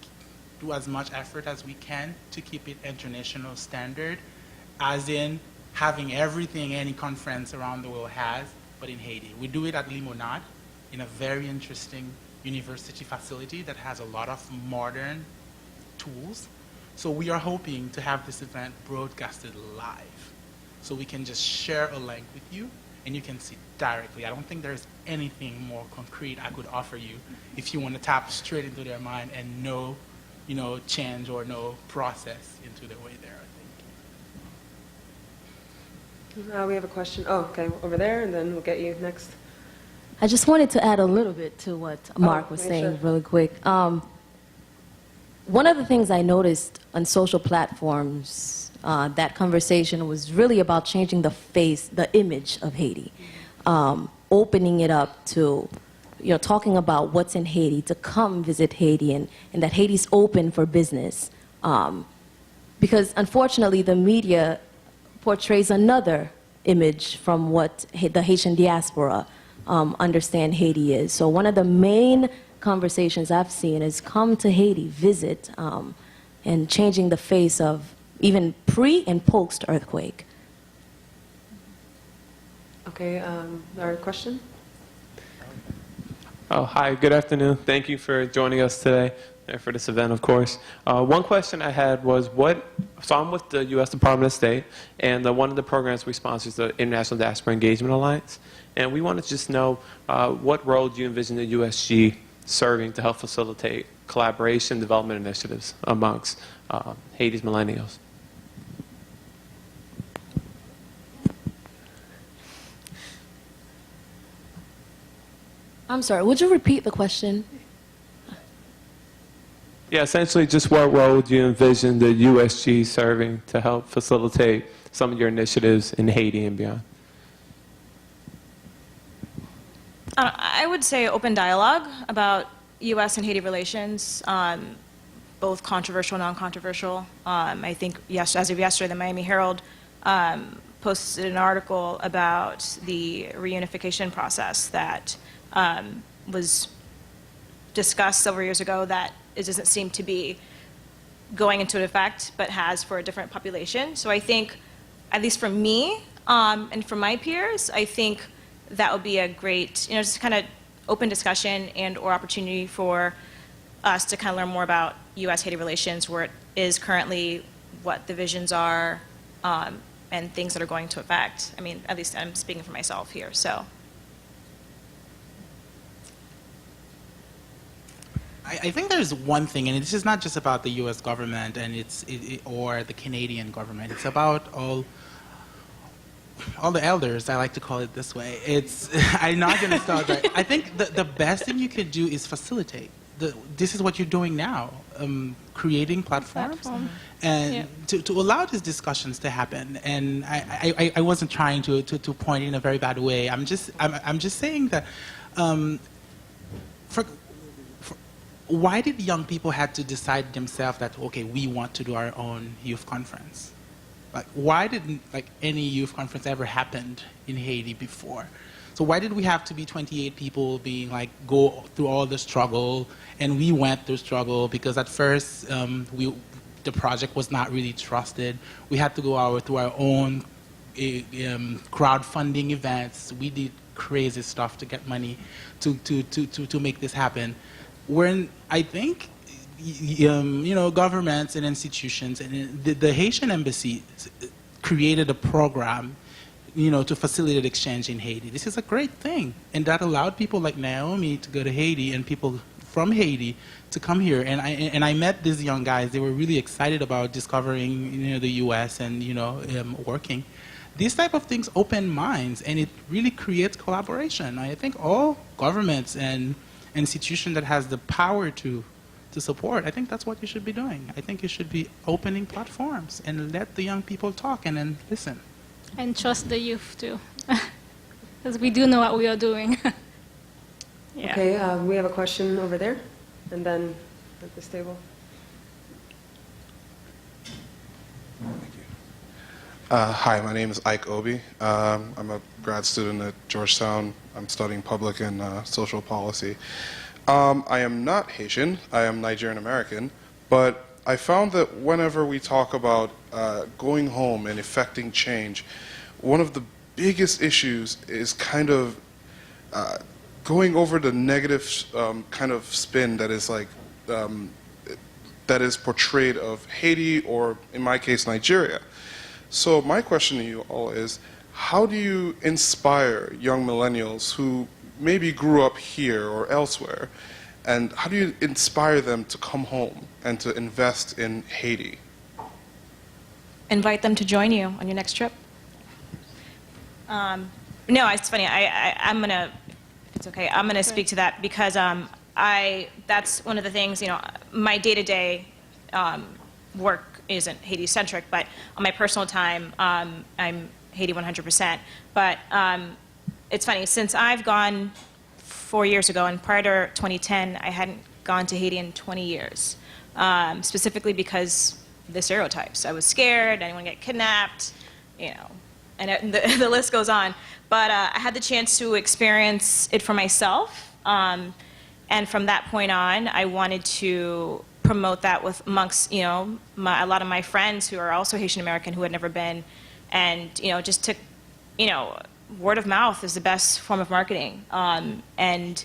D: do as much effort as we can to keep it international standard, as in having everything any conference around the world has, but in Haiti. We do it at Limonade in a very interesting university facility that has a lot of modern tools. So we are hoping to have this event broadcasted live. So we can just share a link with you and you can see directly. I don't think there's anything more concrete I could offer you if you want to tap straight into their mind and no, change or no process into their way there, I think.
I: We have a question. Oh, okay, over there, and then we'll get you next.
F: I just wanted to add a little bit to what Mark was saying really quick. One of the things I noticed on social platforms, that conversation was really about changing the image of Haiti, opening it up to, talking about what's in Haiti, to come visit Haiti, and that Haiti's open for business. Because unfortunately, the media portrays another image from what the Haitian diaspora understand Haiti is. So one of the main conversations I've seen is come to Haiti, visit, and changing the face of even pre and post earthquake.
I: Okay, our question?
K: Oh, hi, good afternoon. Thank you for joining us today and for this event, of course. One question I had was so I'm with the U.S. Department of State, and one of the programs we sponsor is the International Diaspora Engagement Alliance. And we want to just know what role do you envision the USG serving to help facilitate collaboration development initiatives amongst Haiti's millennials?
F: I'm sorry, would you repeat the question?
K: Yeah, essentially just what role do you envision the USG serving to help facilitate some of your initiatives in Haiti and beyond?
G: I would say open dialogue about U.S. and Haiti relations, both controversial and non-controversial. I think as of yesterday, the Miami Herald posted an article about the reunification process that was discussed several years ago that it doesn't seem to be going into effect, but has for a different population. So I think, at least for me and for my peers, I think that would be a great, just kind of open discussion and or opportunity for us to kind of learn more about U.S.-Haiti relations, where it is currently, what the visions are, and things that are going to affect. I mean, at least I'm speaking for myself here, so.
D: I think there's one thing, and this is not just about the U.S. government and or the Canadian government. It's about all the elders. I like to call it this way. I'm not going to start there. I think the best thing you could do is facilitate. This is what you're doing now, creating platforms, and to allow these discussions to happen. And I wasn't trying to point in a very bad way. I'm just saying that. Why did young people have to decide themselves that, okay, we want to do our own youth conference? Like, why didn't any youth conference ever happened in Haiti before? So why did we have to be 28 people being go through all the struggle? And we went through struggle because at first the project was not really trusted. We had to go through our own crowdfunding events. We did crazy stuff to get money to make this happen. When I think governments and institutions and the Haitian embassy created a program, to facilitate exchange in Haiti. This is a great thing, and that allowed people like Naomi to go to Haiti and people from Haiti to come here. And I met these young guys. They were really excited about discovering, the U.S. and working. These type of things open minds, and it really creates collaboration. I think all governments and institutions that has the power to support, I think that's what you should be doing. I think you should be opening platforms and let the young people talk and then listen.
E: And trust the youth too, because we do know what we are doing. Yeah.
I: Okay, we have a question over there, and then at this table.
L: Hi, my name is Ike Obi. I'm a grad student at Georgetown. I'm studying public and social policy. I am not Haitian. I am Nigerian American. But I found that whenever we talk about going home and effecting change, one of the biggest issues is kind of going over the negative kind of spin that is that is portrayed of Haiti, or in my case, Nigeria. So my question to you all is, how do you inspire young millennials who maybe grew up here or elsewhere, and how do you inspire them to come home and to invest in Haiti?
G: Invite them to join you on your next trip. No, it's funny. I'm gonna, if it's okay, I'm gonna speak to that because that's one of the things. My day-to-day work isn't Haiti-centric, but on my personal time, I'm Haiti 100%. But it's funny, since I've gone 4 years ago, and prior to 2010, I hadn't gone to Haiti in 20 years, specifically because the stereotypes. I was scared, I didn't want to get kidnapped, and the list goes on. But I had the chance to experience it for myself, and from that point on, I wanted to promote that with amongst a lot of my friends who are also Haitian American who had never been, and just to word of mouth is the best form of marketing, and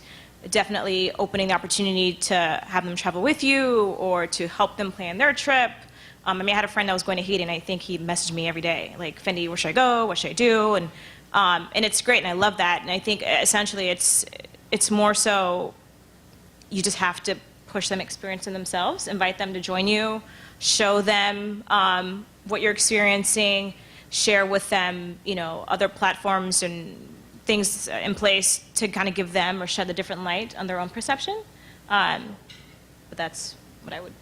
G: definitely opening the opportunity to have them travel with you or to help them plan their trip. I had a friend that was going to Haiti, and I think he messaged me every day, like, Fendi, where should I go? What should I do? And it's great, and I love that. And I think essentially it's more so you just have to push them experiencing themselves, invite them to join you, show them what you're experiencing, share with them, other platforms and things in place to kind of give them or shed a different light on their own perception. But that's what I would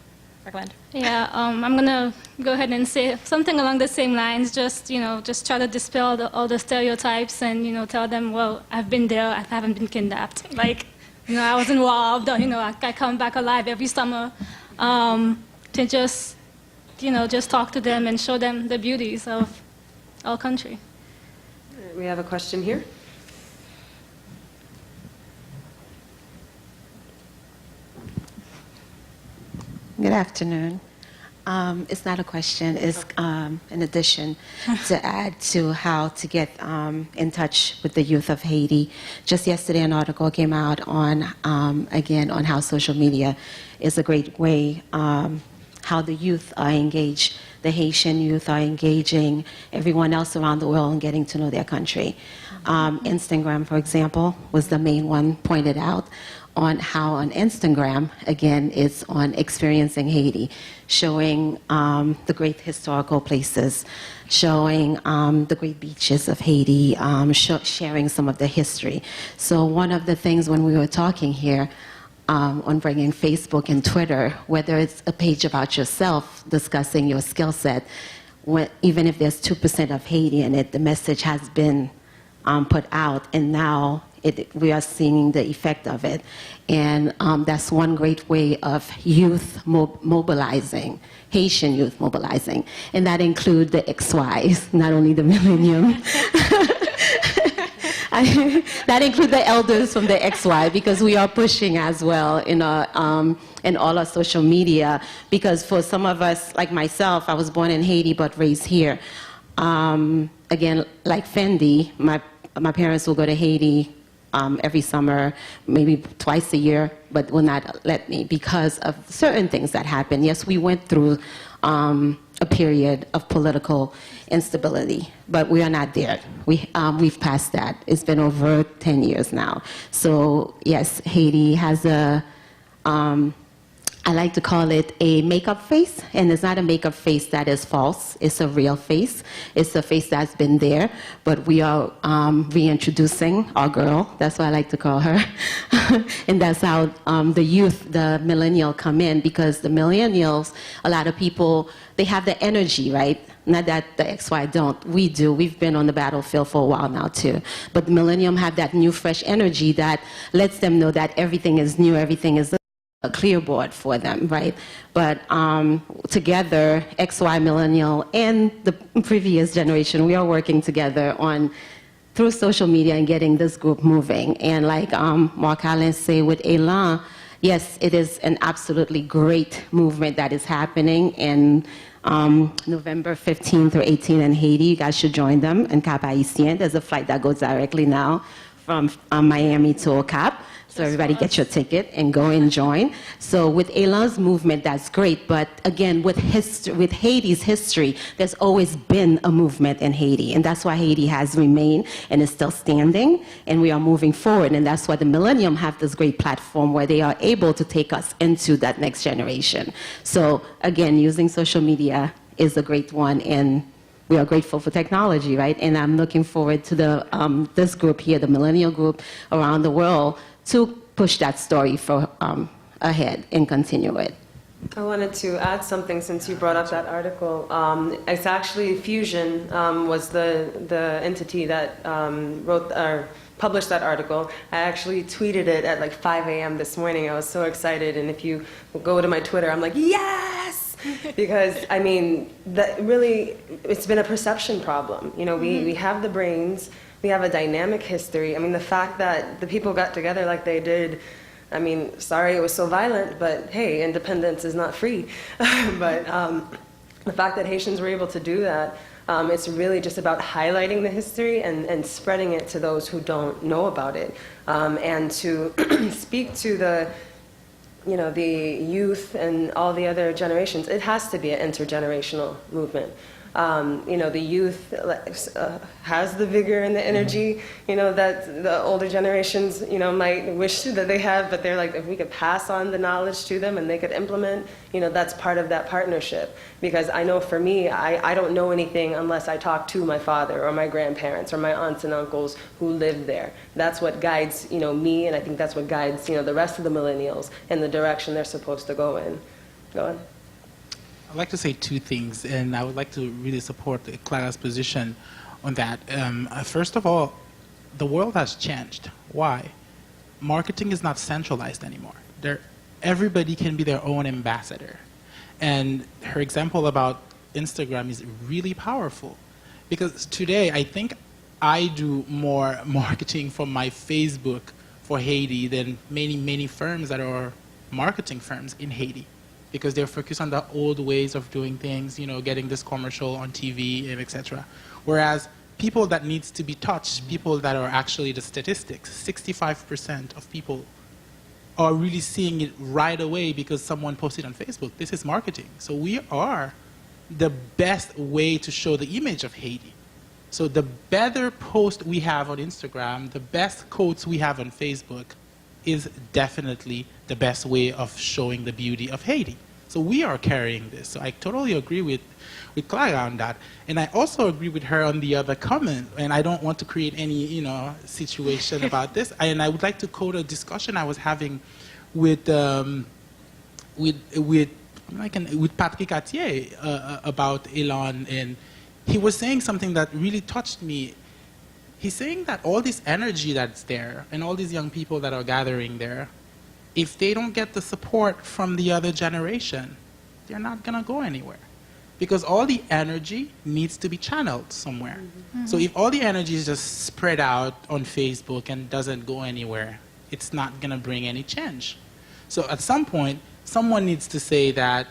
G: recommend.
E: Yeah, I'm gonna go ahead and say something along the same lines. Just try to dispel all the stereotypes and tell them, well, I've been there. I haven't been kidnapped. I was involved. I come back alive every summer. To just talk to them and show them the beauties of our country.
I: We have a question here.
M: Good afternoon. It's not a question, it's an addition to add to how to get in touch with the youth of Haiti. Just yesterday, an article came out on, again, on how social media is a great way, how the youth are engaged, the Haitian youth are engaging everyone else around the world and getting to know their country. Instagram, for example, was the main one pointed out on how on Instagram, again, it's on experiencing Haiti, showing the great historical places, showing the great beaches of Haiti, sharing some of the history. So one of the things when we were talking here on bringing Facebook and Twitter, whether it's a page about yourself discussing your skill set, even if there's 2% of Haiti in it, the message has been put out, and now we are seeing the effect of it. And that's one great way of youth mobilizing, Haitian youth mobilizing. And that includes the XYs, not only the millennium. That includes the elders from the XY, because we are pushing as well in all our social media. Because for some of us, like myself, I was born in Haiti but raised here. Again, like Fendi, my parents will go to Haiti every summer, maybe twice a year, but will not let me because of certain things that happen. Yes, we went through a period of political instability, but we are not there. We've passed that. It's been over 10 years now. So yes, Haiti has a, I like to call it a makeup face, and it's not a makeup face that is false. It's a real face. It's a face that's been there, but we are reintroducing our girl. That's what I like to call her. And that's how the youth, the millennial, come in, because the millennials, a lot of people, they have the energy, right? Not that the XY don't. We do. We've been on the battlefield for a while now, too. But the millennium have that new, fresh energy that lets them know that everything is new, everything is a clear board for them, right? But together, XY millennial and the previous generation, we are working together on through social media and getting this group moving. And like Mark Allen say with Elan, yes, it is an absolutely great movement that is happening. And November 15th or 18th in Haiti, you guys should join them in Cap Haitien. There's a flight that goes directly now from Miami to Cap. So everybody get your ticket and go and join. So with Elan's movement, that's great. But again, with Haiti's history, there's always been a movement in Haiti. And that's why Haiti has remained and is still standing. And we are moving forward. And that's why the Millennium have this great platform where they are able to take us into that next generation. So again, using social media is a great one. And we are grateful for technology, right? And I'm looking forward to the this group here, the Millennial group around the world, to push that story for ahead and continue it.
C: I wanted to add something since you brought up that article. It's actually Fusion was the entity that wrote or published that article. I actually tweeted it at like 5 a.m. this morning. I was so excited, and if you go to my Twitter, I'm like, yes! Because, I mean, that really, it's been a perception problem. You know, we have the brains, we have a dynamic history. I mean, the fact that the people got together like they did, I mean, sorry it was so violent, but hey, independence is not free. But the fact that Haitians were able to do that, it's really just about highlighting the history and spreading it to those who don't know about it. And to speak to the, you know, the youth and all the other generations, it has to be an intergenerational movement. You know, the youth has the vigor and the energy, you know, that the older generations, you know, might wish that they have, but they're like, if we could pass on the knowledge to them and they could implement, you know, that's part of that partnership. Because I know for me, I don't know anything unless I talk to my father or my grandparents or my aunts and uncles who lived there. That's what guides, you know, me, and I think that's what guides, you know, the rest of the millennials in the direction they're supposed to go in. Go on.
D: I'd like to say two things, and I would like to really support Clara's position on that. First of all, the world has changed. Why? Marketing is not centralized anymore. Everybody can be their own ambassador. And her example about Instagram is really powerful, because today I think I do more marketing from my Facebook for Haiti than many firms that are marketing firms in Haiti, because they're focused on the old ways of doing things, you know, getting this commercial on TV and etc. Whereas people that needs to be touched, people that are actually the statistics, 65% of people are really seeing it right away because someone posted on Facebook. This is marketing. So we are the best way to show the image of Haiti. So the better post we have on Instagram, the best quotes we have on Facebook, is definitely the best way of showing the beauty of Haiti. So we are carrying this. So I totally agree with Clara on that. And I also agree with her on the other comment, and I don't want to create any, you know, situation about this. And I would like to quote a discussion I was having with Patrick Atier about Elan, and he was saying something that really touched me. He's saying that all this energy that's there and all these young people that are gathering there, if they don't get the support from the other generation, they're not going to go anywhere. Because all the energy needs to be channeled somewhere. Mm-hmm. So if all the energy is just spread out on Facebook and doesn't go anywhere, it's not going to bring any change. So at some point, someone needs to say that,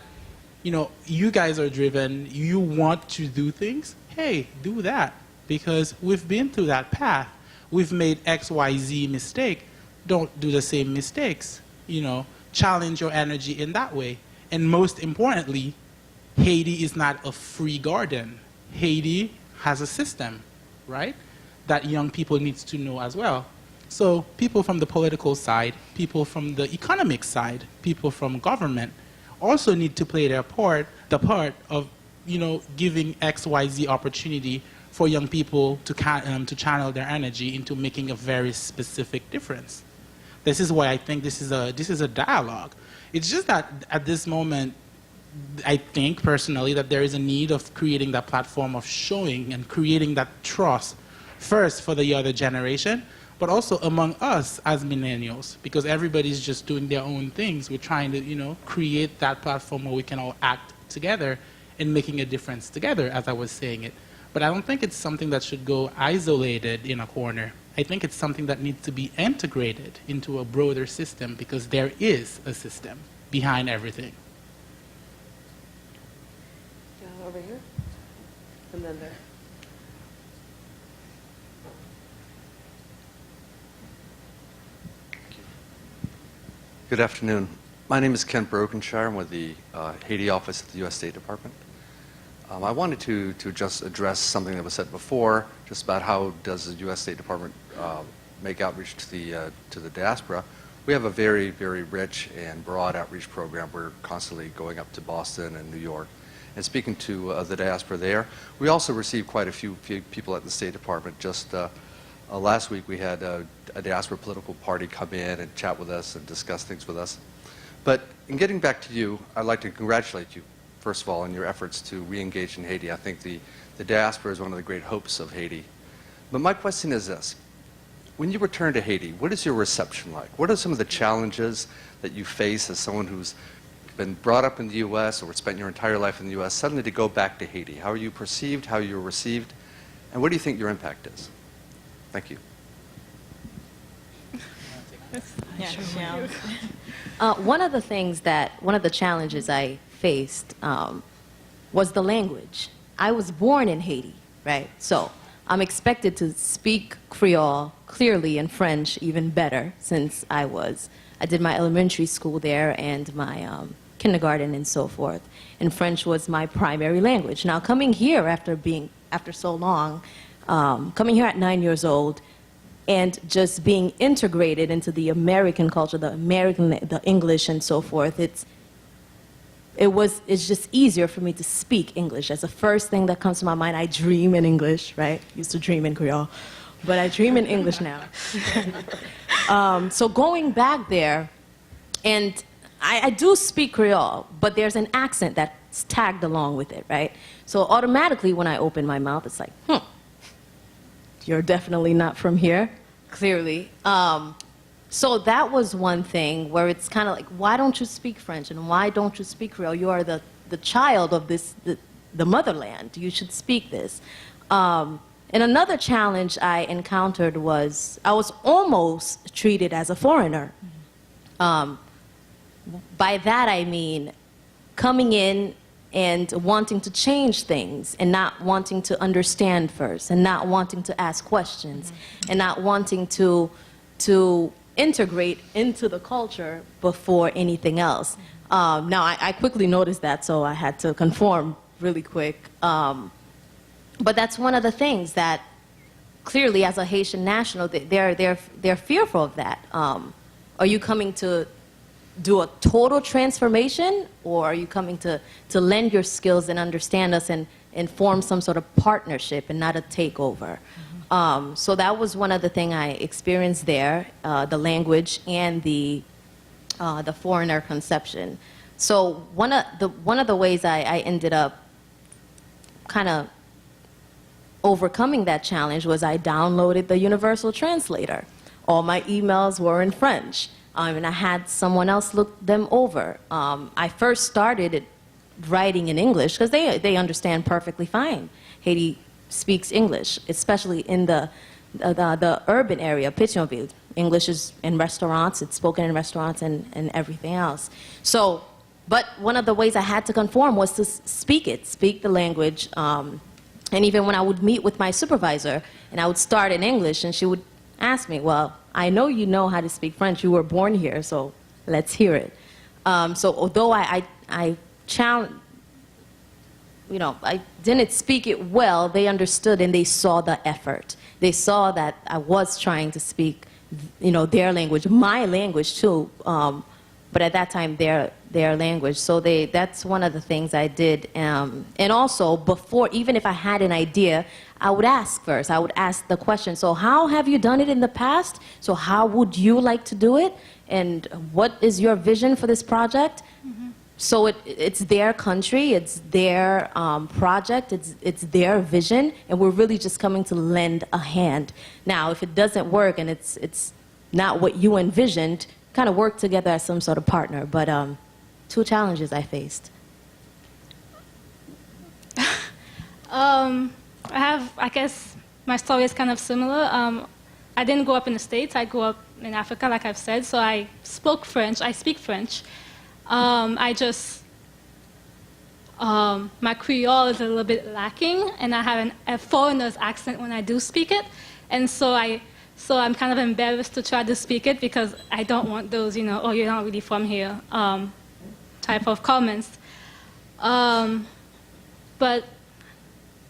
D: you know, you guys are driven, you want to do things, hey, do that. Because we've been through that path. we've made XYZ mistake, don't do the same mistakes. You know, challenge your energy in that way. And most importantly, Haiti is not a free garden. Haiti has a system, right, that young people need to know as well. So people from the political side, people from the economic side, people from government also need to play their part, the part of, you know, giving XYZ opportunity for young people to channel their energy into making a very specific difference. This is why I think this is a dialogue. It's just that at this moment, I think personally that there is a need of creating that platform of showing and creating that trust, first for the other generation, but also among us as millennials, because everybody's just doing their own things. We're trying to, you know, create that platform where we can all act together and making a difference together, as I was saying it. But I don't think it's something that should go isolated in a corner. I think it's something that needs to be integrated into a broader system, because there is a system behind everything.
I: Yeah, over here. And then there.
N: Good afternoon. My name is Kent Brokenshire. I'm with the Haiti office at the U.S. State Department. I wanted to just address something that was said before, just about how does the U.S. State Department make outreach to the diaspora. We have a very, very rich and broad outreach program. We're constantly going up to Boston and New York and speaking to the diaspora there. We also receive quite a few people at the State Department. Just last week we had a diaspora political party come in and chat with us and discuss things with us. But in getting back to you, I'd like to congratulate you, first of all, on your efforts to re-engage in Haiti. I think the diaspora is one of the great hopes of Haiti. But my question is this. When you return to Haiti, what is your reception like? What are some of the challenges that you face as someone who's been brought up in the U.S. or spent your entire life in the U.S., suddenly to go back to Haiti? How are you perceived? How are you received? And what do you think your impact is? Thank you.
F: One of the challenges I faced was the language. I was born in Haiti, right? So I'm expected to speak Creole clearly and French even better, since I did my elementary school there and my kindergarten and so forth. And French was my primary language. Now coming here after so long, coming here at 9 years old, and just being integrated into the American culture, the English and so forth, it's just easier for me to speak English. That's the first thing that comes to my mind. I dream in English, right? Used to dream in Creole, but I dream in English now. So going back there, and I do speak Creole, but there's an accent that's tagged along with it, right? So automatically when I open my mouth, it's like, you're definitely not from here, clearly. So that was one thing where it's kind of like, why don't you speak French and why don't you speak Creole? You are the child of the motherland. You should speak this. And another challenge I encountered was I was almost treated as a foreigner. By that I mean coming in and wanting to change things and not wanting to understand first and not wanting to ask questions and not wanting to integrate into the culture before anything else. Now, I quickly noticed that, so I had to conform really quick. But that's one of the things that clearly as a Haitian national, they're fearful of that. Are you coming to do a total transformation, or are you coming to lend your skills and understand us and form some sort of partnership and not a takeover? So that was one of the things I experienced there, the language and the foreigner conception. So one of the ways I ended up kind of overcoming that challenge was I downloaded the Universal Translator. All my emails were in French. And I had someone else look them over. I first started writing in English because they understand perfectly fine. Haiti speaks English, especially in the urban area, Pétionville. English is in restaurants, it's spoken in restaurants and everything else. So, but one of the ways I had to conform was to speak the language. And even when I would meet with my supervisor and I would start in English and she would asked me, well, I know you know how to speak French. You were born here, so let's hear it. So although I challenge, I didn't speak it well, they understood and they saw the effort. They saw that I was trying to speak, their language, my language too, but at that time their language. So that's one of the things I did. And also, before, even if I had an idea, I would ask first. I would ask the question, so how have you done it in the past? So how would you like to do it? And what is your vision for this project? Mm-hmm. So it's their country, it's their project, it's their vision, and we're really just coming to lend a hand. Now, if it doesn't work and it's not what you envisioned, kind of work together as some sort of partner. But 2 challenges I faced.
E: I guess my story is kind of similar. I didn't grow up in the States. I grew up in Africa, like I've said, so I spoke French. I speak French. My Creole is a little bit lacking, and I have a foreigner's accent when I do speak it. And so I'm kind of embarrassed to try to speak it because I don't want those, oh, you're not really from here type of comments. But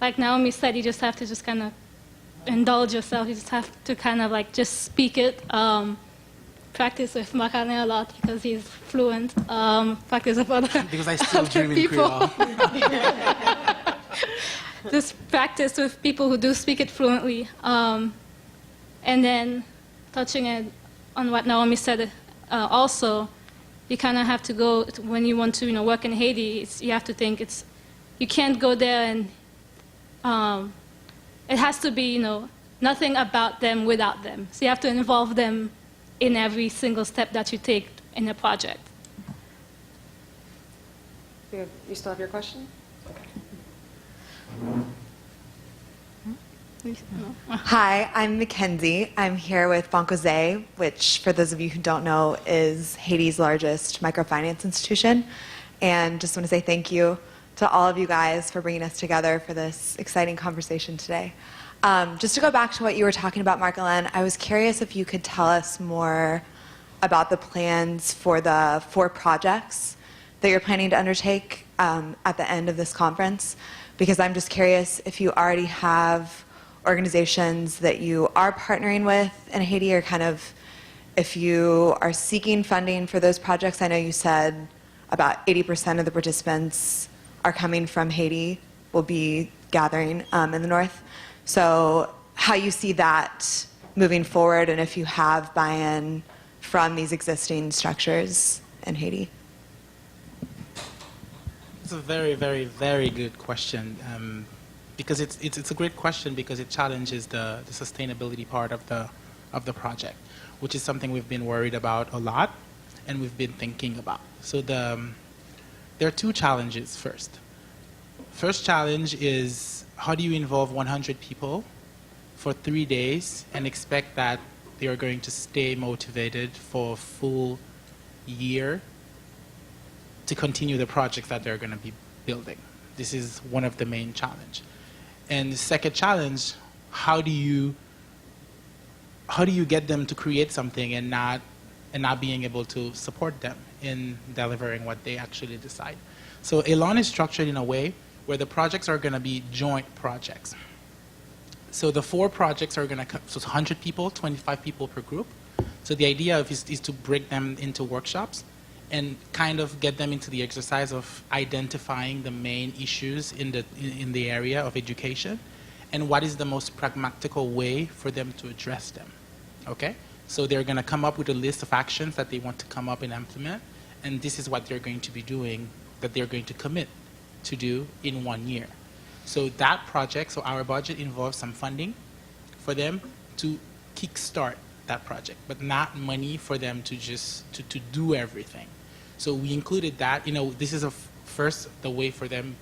E: like Naomi said, you just have to just kind of indulge yourself. You just have to kind of just speak it. Practice with Makane a lot because he's fluent. Practice with other,
D: because I still
E: other
D: dream in
E: people.
D: Creole.
E: Just practice with people who do speak it fluently. And then touching on what Naomi said also, you kind of have to go, when you want to work in Haiti, you have to think you can't go there and it has to be nothing about them without them. So you have to involve them in every single step that you take in a project.
I: You still have your question?
O: Hi, I'm Mackenzie. I'm here with Banco-Zé, which, for those of you who don't know, is Haiti's largest microfinance institution. And just want to say thank you to all of you guys for bringing us together for this exciting conversation today. Just to go back to what you were talking about, Marc-Hélène, I was curious if you could tell us more about the plans for the 4 projects that you're planning to undertake at the end of this conference, because I'm just curious if you already have organizations that you are partnering with in Haiti, or kind of if you are seeking funding for those projects. I know you said about 80% of the participants are coming from Haiti, will be gathering in the north. So how you see that moving forward, and if you have buy-in from these existing structures in Haiti?
D: It's a very, very, very good question, because it's a great question because it challenges the sustainability part of the project, which is something we've been worried about a lot and we've been thinking about. So there are 2 challenges first. First challenge is, how do you involve 100 people for 3 days and expect that they are going to stay motivated for a full year to continue the projects that they're going to be building? This is one of the main challenge. And the second challenge, how do you get them to create something and not being able to support them in delivering what they actually decide? So Elan is structured in a way where the projects are going to be joint projects. So the 4 projects are going to come, so 100 people, 25 people per group. So the idea is to break them into workshops and kind of get them into the exercise of identifying the main issues in the area of education and what is the most pragmatical way for them to address them. Okay? So they're going to come up with a list of actions that they want to come up and implement, and this is what they're going to be doing, that they're going to commit to do in 1 year. So that project, so our budget involves some funding for them to kickstart that project, but not money for them to just to do everything. So we included that. This is the way for them.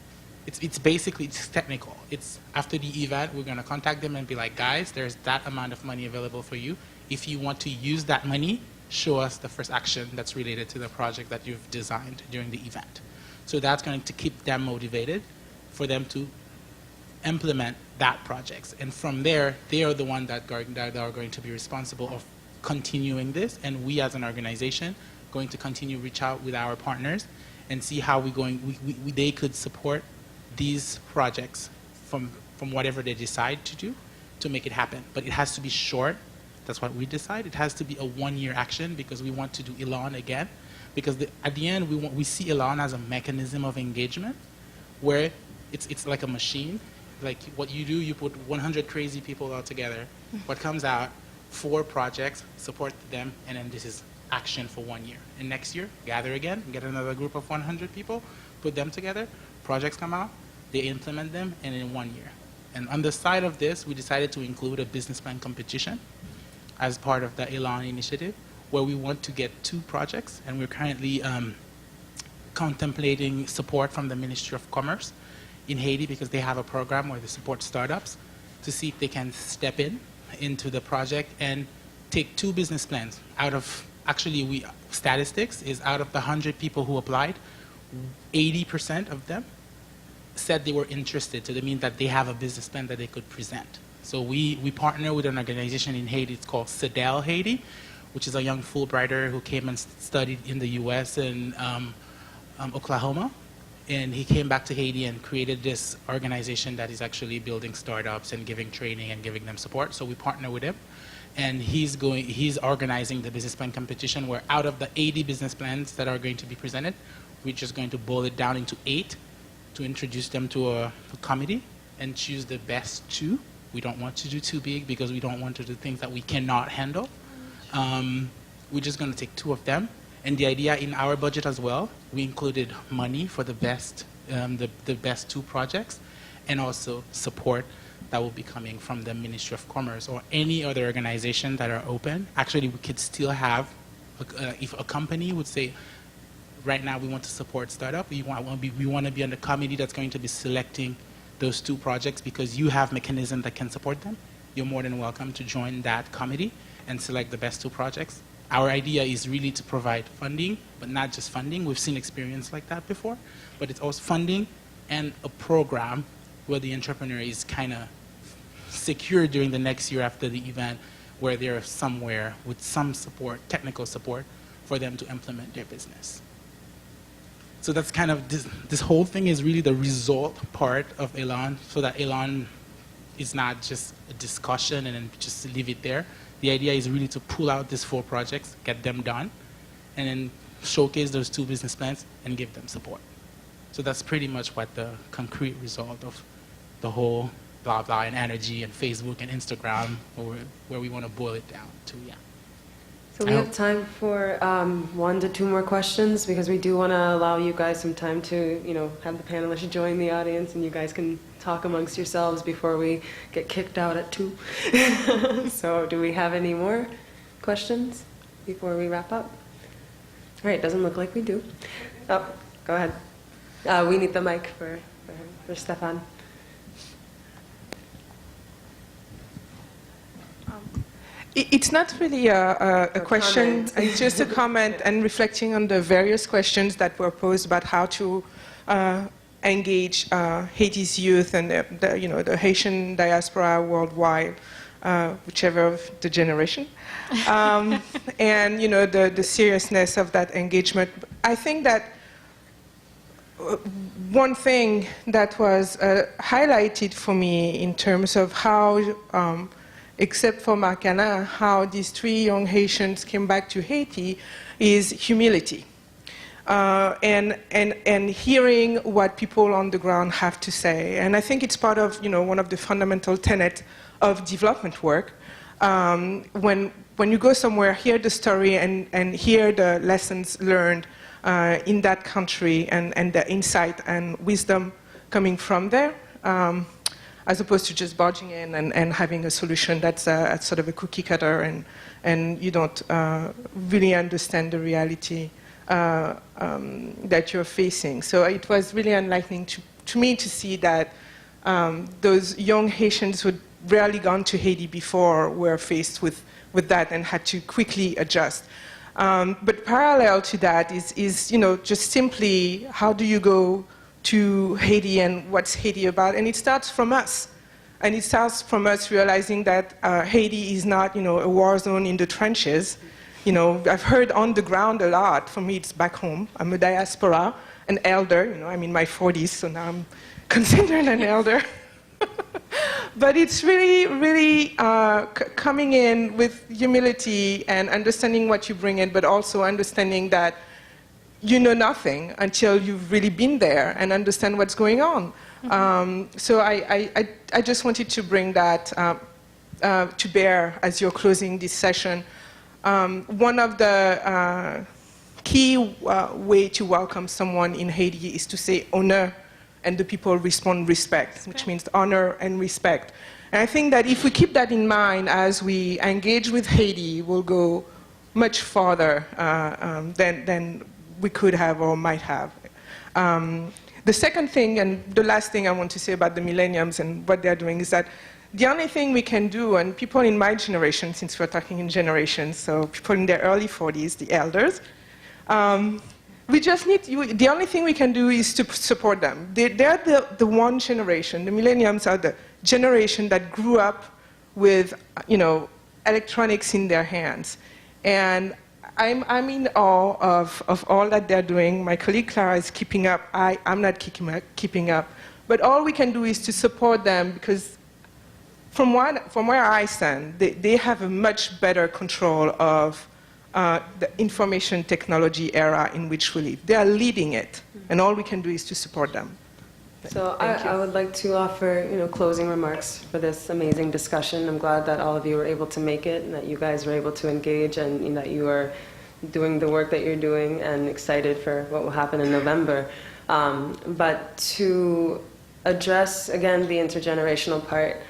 D: It's basically technical. It's after the event, we're going to contact them and be like, guys, there's that amount of money available for you. If you want to use that money, show us the first action that's related to the project that you've designed during the event. So that's going to keep them motivated for them to implement that projects. And from there, they are the ones that are going to be responsible of continuing this. And we as an organization going to continue reach out with our partners and see how they could support these projects from whatever they decide to do to make it happen. But it has to be short. That's what we decide. It has to be a one-year action because we want to do Elan again. Because at the end, we see Elan as a mechanism of engagement where it's like a machine. Like what you do, you put 100 crazy people all together. What comes out, 4 projects, support them, and then this is action for 1 year. And next year, gather again, get another group of 100 people, put them together, projects come out, they implement them, and in 1 year. And on the side of this, we decided to include a business plan competition as part of the Elan initiative, where we want to get 2 projects, and we're currently contemplating support from the Ministry of Commerce in Haiti because they have a program where they support startups to see if they can step into the project and take 2 business plans out of, actually statistics is out of the 100 people who applied, 80% of them said they were interested, so that means that they have a business plan that they could present. So we partner with an organization in Haiti, it's called CEDEL Haiti, which is a young Fulbrighter who came and studied in the US and Oklahoma. And he came back to Haiti and created this organization that is actually building startups and giving training and giving them support. So we partner with him. And he's organizing the business plan competition where out of the 80 business plans that are going to be presented, we're just going to boil it down into 8 to introduce them to a committee and choose the best 2. We don't want to do too big because we don't want to do things that we cannot handle. We're just going to take 2 of them. And the idea in our budget as well, we included money for the best 2 projects and also support that will be coming from the Ministry of Commerce or any other organization that are open. Actually, we could still have, if a company would say, right now we want to support startup, we want to be on the committee that's going to be selecting those 2 projects because you have mechanisms that can support them, you're more than welcome to join that committee and select the best 2 projects. Our idea is really to provide funding, but not just funding. We've seen experience like that before, but it's also funding and a program where the entrepreneur is kind of secure during the next year after the event, where they're somewhere with some support, technical support, for them to implement their business. So that's kind of, this whole thing is really the result part of Elan, so that Elan is not just a discussion and then just leave it there. The idea is really to pull out these 4 projects, get them done, and then showcase those 2 business plans and give them support. So that's pretty much what the concrete result of the whole blah blah and energy and Facebook and Instagram, where we want to boil it down to, yeah.
I: So we have time for 1 to 2 more questions because we do want to allow you guys some time to, have the panelists join the audience and you guys can talk amongst yourselves before we get kicked out at 2. So do we have any more questions before we wrap up? All right, doesn't look like we do. Oh, go ahead. We need the mic for Stefan.
B: It's not really a question, it's just a comment and reflecting on the various questions that were posed about how to engage Haiti's youth and the Haitian diaspora worldwide, whichever of the generation, and the seriousness of that engagement. I think that one thing that was highlighted for me in terms of how except for Marcana, how these 3 young Haitians came back to Haiti is humility. And hearing what people on the ground have to say. And I think it's part of, one of the fundamental tenets of development work. When you go somewhere, hear the story and hear the lessons learned in that country and the insight and wisdom coming from there, as opposed to just barging in and having a solution that's sort of a cookie cutter and you don't really understand the reality that you're facing. So it was really enlightening to me to see that those young Haitians who had rarely gone to Haiti before were faced with that and had to quickly adjust. But parallel to that is just simply how do you go to Haiti and what's Haiti about. And it starts from us. And it starts from us realizing that Haiti is not, a war zone in the trenches. I've heard on the ground a lot. For me, it's back home. I'm a diaspora, an elder. I'm in my 40s, so now I'm considered an elder. But it's really, really coming in with humility and understanding what you bring in, but also understanding that you know nothing until you've really been there and understand what's going on. So I just wanted to bring that to bear as you're closing this session. One of the key way to welcome someone in Haiti is to say honor, and the people respond respect, which means honor and respect. And I think that if we keep that in mind as we engage with Haiti, we'll go much farther than we could have or might have. The second thing, and the last thing I want to say about the Millennials and what they're doing is that the only thing we can do, and people in my generation, since we're talking in generations, so people in their early 40s, the elders, we just need, the only thing we can do is to support them. They're the one generation, the Millennials are the generation that grew up with, electronics in their hands. And I'm in awe of all that they're doing. My colleague Clara is keeping up. I'm not keeping up. But all we can do is to support them because from where I stand, they have a much better control of the information technology era in which we live. They are leading it, and all we can do is to support them.
I: So I would like to offer, closing remarks for this amazing discussion. I'm glad that all of you were able to make it, and that you guys were able to engage, and that you are doing the work that you're doing, and excited for what will happen in November. But to address again the intergenerational part.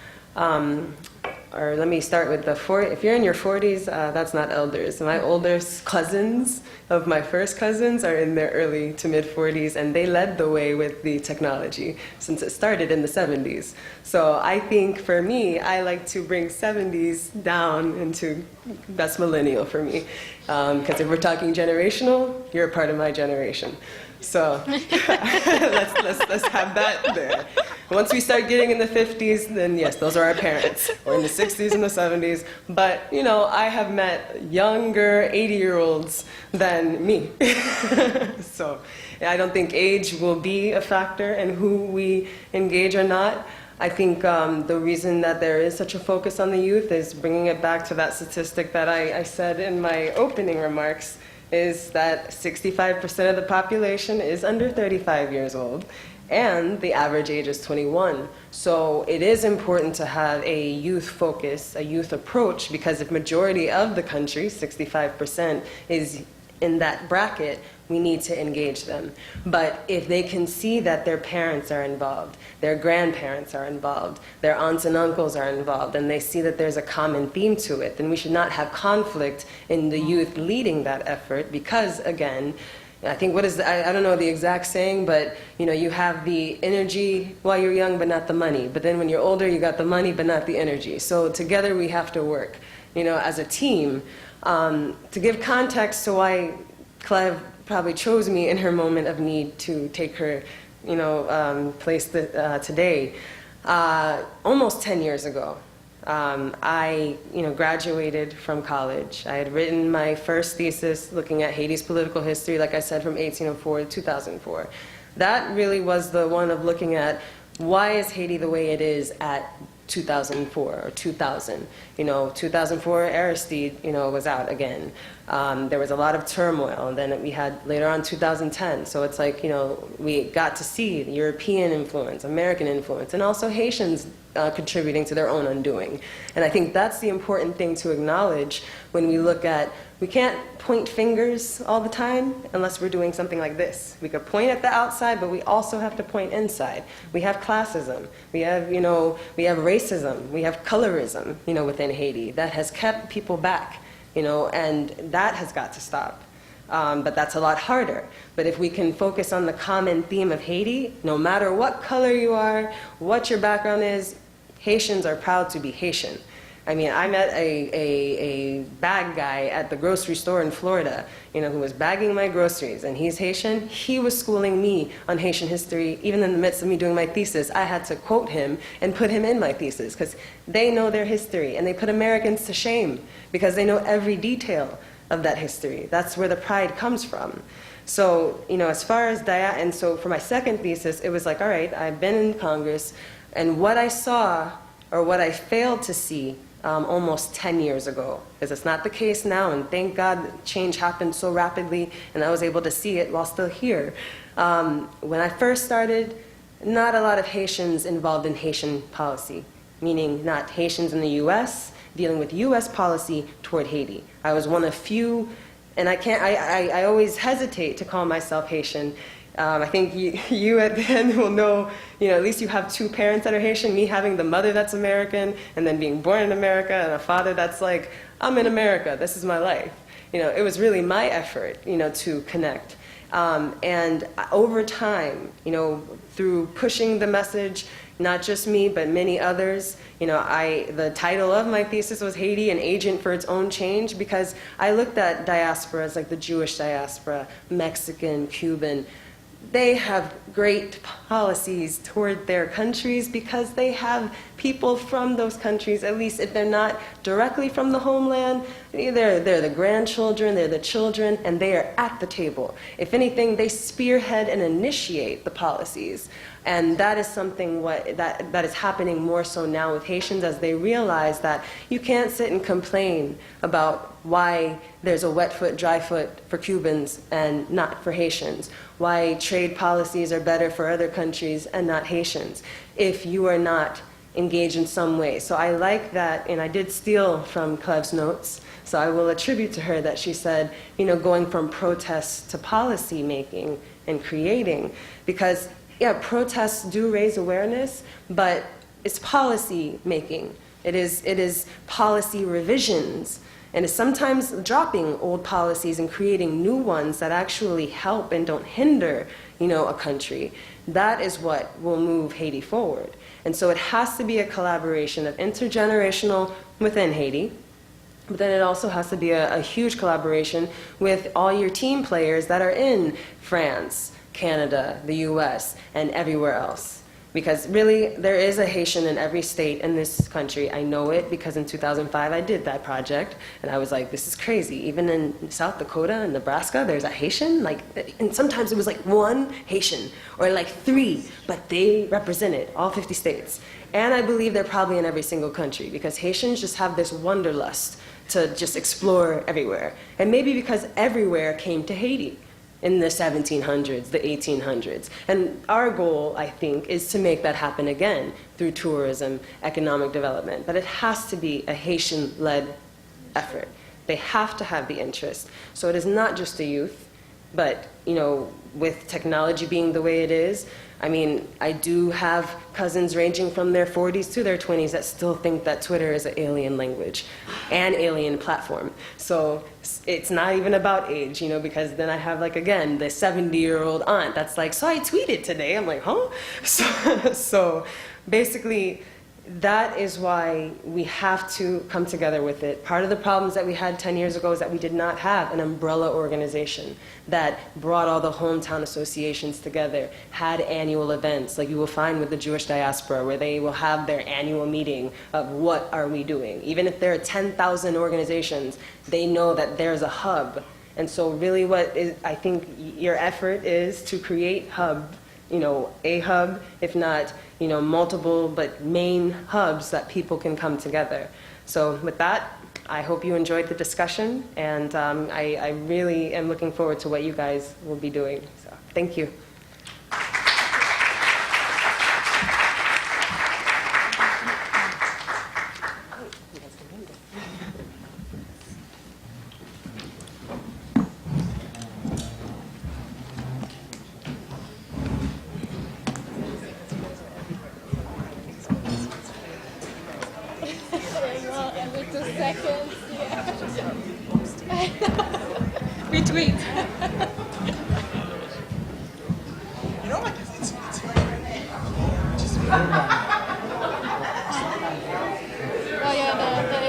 I: Or let me start with if you're in your 40s, that's not elders. My oldest cousins of my first cousins are in their early to mid 40s, and they led the way with the technology since it started in the 70s. So I think for me, I like to bring 70s down into, that's millennial for me. Because if we're talking generational, you're a part of my generation. So let's have that there. Once we start getting in the 50s, then yes, those are our parents. Or in the 60s and the 70s. But, I have met younger 80-year-olds than me. So I don't think age will be a factor in who we engage or not. I think the reason that there is such a focus on the youth is bringing it back to that statistic that I said in my opening remarks, is that 65% of the population is under 35 years old, and the average age is 21. So it is important to have a youth focus, a youth approach, because if majority of the country, 65%, is in that bracket, we need to engage them. But if they can see that their parents are involved, their grandparents are involved, their aunts and uncles are involved, and they see that there's a common theme to it, then we should not have conflict in the youth leading that effort, because again, I think I don't know the exact saying, but you have the energy while you're young, but not the money. But then when you're older, you got the money, but not the energy. So together we have to work, as a team. To give context to why Cleve probably chose me in her moment of need to take her, place today. Almost 10 years ago, I, graduated from college. I had written my first thesis looking at Haiti's political history, like I said, from 1804 to 2004. That really was the one of looking at why is Haiti the way it is at 2004 or 2000. 2004 Aristide, was out again. There was a lot of turmoil, and then we had later on 2010. So it's like, we got to see the European influence, American influence, and also Haitians contributing to their own undoing. And I think that's the important thing to acknowledge when we look at, we can't point fingers all the time unless we're doing something like this. We could point at the outside, but we also have to point inside. We have classism, we have, we have racism, we have colorism, within Haiti that has kept people back, and that has got to stop. But that's a lot harder. But if we can focus on the common theme of Haiti, no matter what color you are, what your background is, Haitians are proud to be Haitian.
C: I mean, I met a bag guy at the grocery store in Florida, who was bagging my groceries, and he's Haitian. He was schooling me on Haitian history, even in the midst of me doing my thesis. I had to quote him and put him in my thesis, because they know their history, and they put Americans to shame, because they know every detail of that history. That's where the pride comes from. So, as far as and so for my second thesis, it was like, all right, I've been in Congress, and what I saw, or what I failed to see, almost 10 years ago, because it's not the case now, and thank God change happened so rapidly, and I was able to see it while still here. When I first started, not a lot of Haitians involved in Haitian policy, meaning not Haitians in the U.S., dealing with U.S. policy toward Haiti. I was one of few, and I always hesitate to call myself Haitian. I think you at the end will know, at least you have two parents that are Haitian, me having the mother that's American, and then being born in America, and a father that's like, I'm in America, this is my life. It was really my effort, to connect. And over time, through pushing the message, not just me, but many others, the title of my thesis was Haiti, an Agent for Its Own Change, because I looked at diaspora as like the Jewish diaspora, Mexican, Cuban. They have great policies toward their countries because they have people from those countries, at least if they're not directly from the homeland, they're the grandchildren, they're the children, and they are at the table. If anything, they spearhead and initiate the policies. And that is something that is happening more so now with Haitians, as they realize that you can't sit and complain about why there's a wet foot, dry foot for Cubans and not for Haitians, why trade policies are better for other countries and not Haitians, if you are not engaged in some way. So I like that, and I did steal from Clev's notes, so I will attribute to her that she said, going from protests to policy making and creating, because protests do raise awareness, but it's policy making. It is policy revisions, and it's sometimes dropping old policies and creating new ones that actually help and don't hinder, a country. That is what will move Haiti forward. And so it has to be a collaboration of intergenerational within Haiti, but then it also has to be a huge collaboration with all your team players that are in France, Canada, the US, and everywhere else. Because really, there is a Haitian in every state in this country. I know it because in 2005 I did that project, and I was like, this is crazy. Even in South Dakota and Nebraska, there's a Haitian, and sometimes it was like one Haitian, or like three, but they represented all 50 states. And I believe they're probably in every single country, because Haitians just have this wanderlust to just explore everywhere. And maybe because everywhere came to Haiti in the 1700s, the 1800s. And our goal, I think, is to make that happen again through tourism, economic development. But it has to be a Haitian-led effort. They have to have the interest. So it is not just the youth, but, with technology being the way it is, I do have cousins ranging from their 40s to their 20s that still think that Twitter is an alien language and alien platform. So it's not even about age, because then I have, again, the 70-year-old aunt that's like, so I tweeted today. I'm like, huh? So basically, that is why we have to come together with it. Part of the problems that we had 10 years ago is that we did not have an umbrella organization that brought all the hometown associations together, had annual events like you will find with the Jewish diaspora, where they will have their annual meeting of what are we doing. Even if there are 10,000 organizations, they know that there's a hub. And so really I think your effort is to create a hub, if not, multiple but main hubs that people can come together. So with that, I hope you enjoyed the discussion, and I really am looking forward to what you guys will be doing. So thank you.
P: Retweet.
E: Oh yeah, the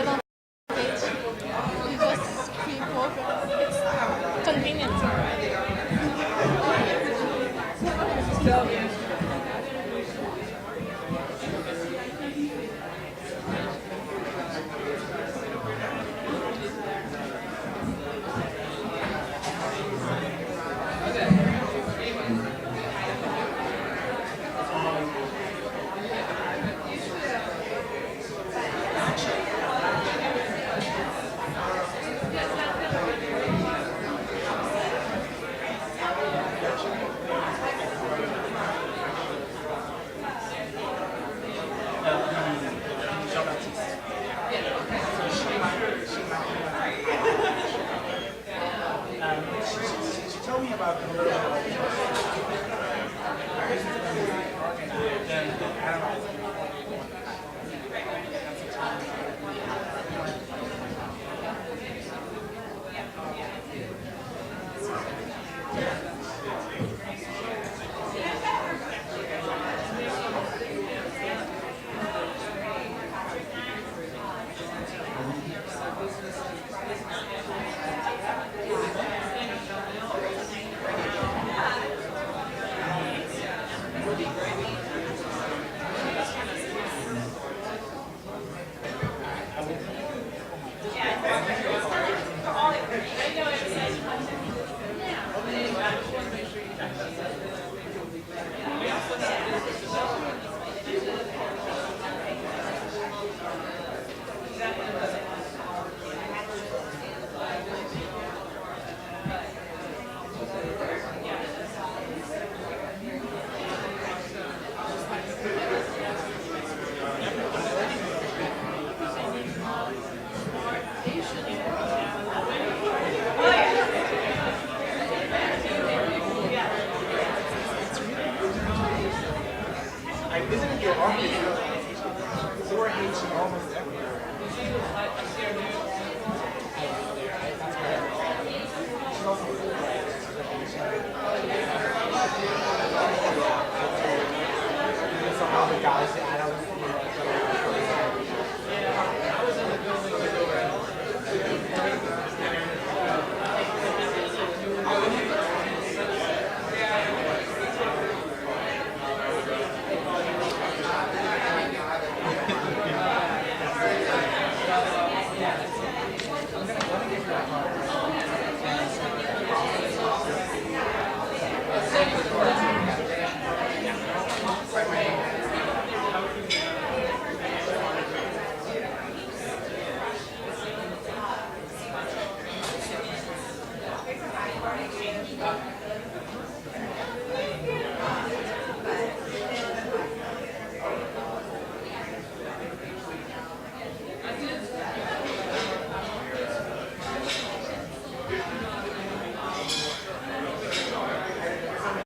P: Some other guys, I don't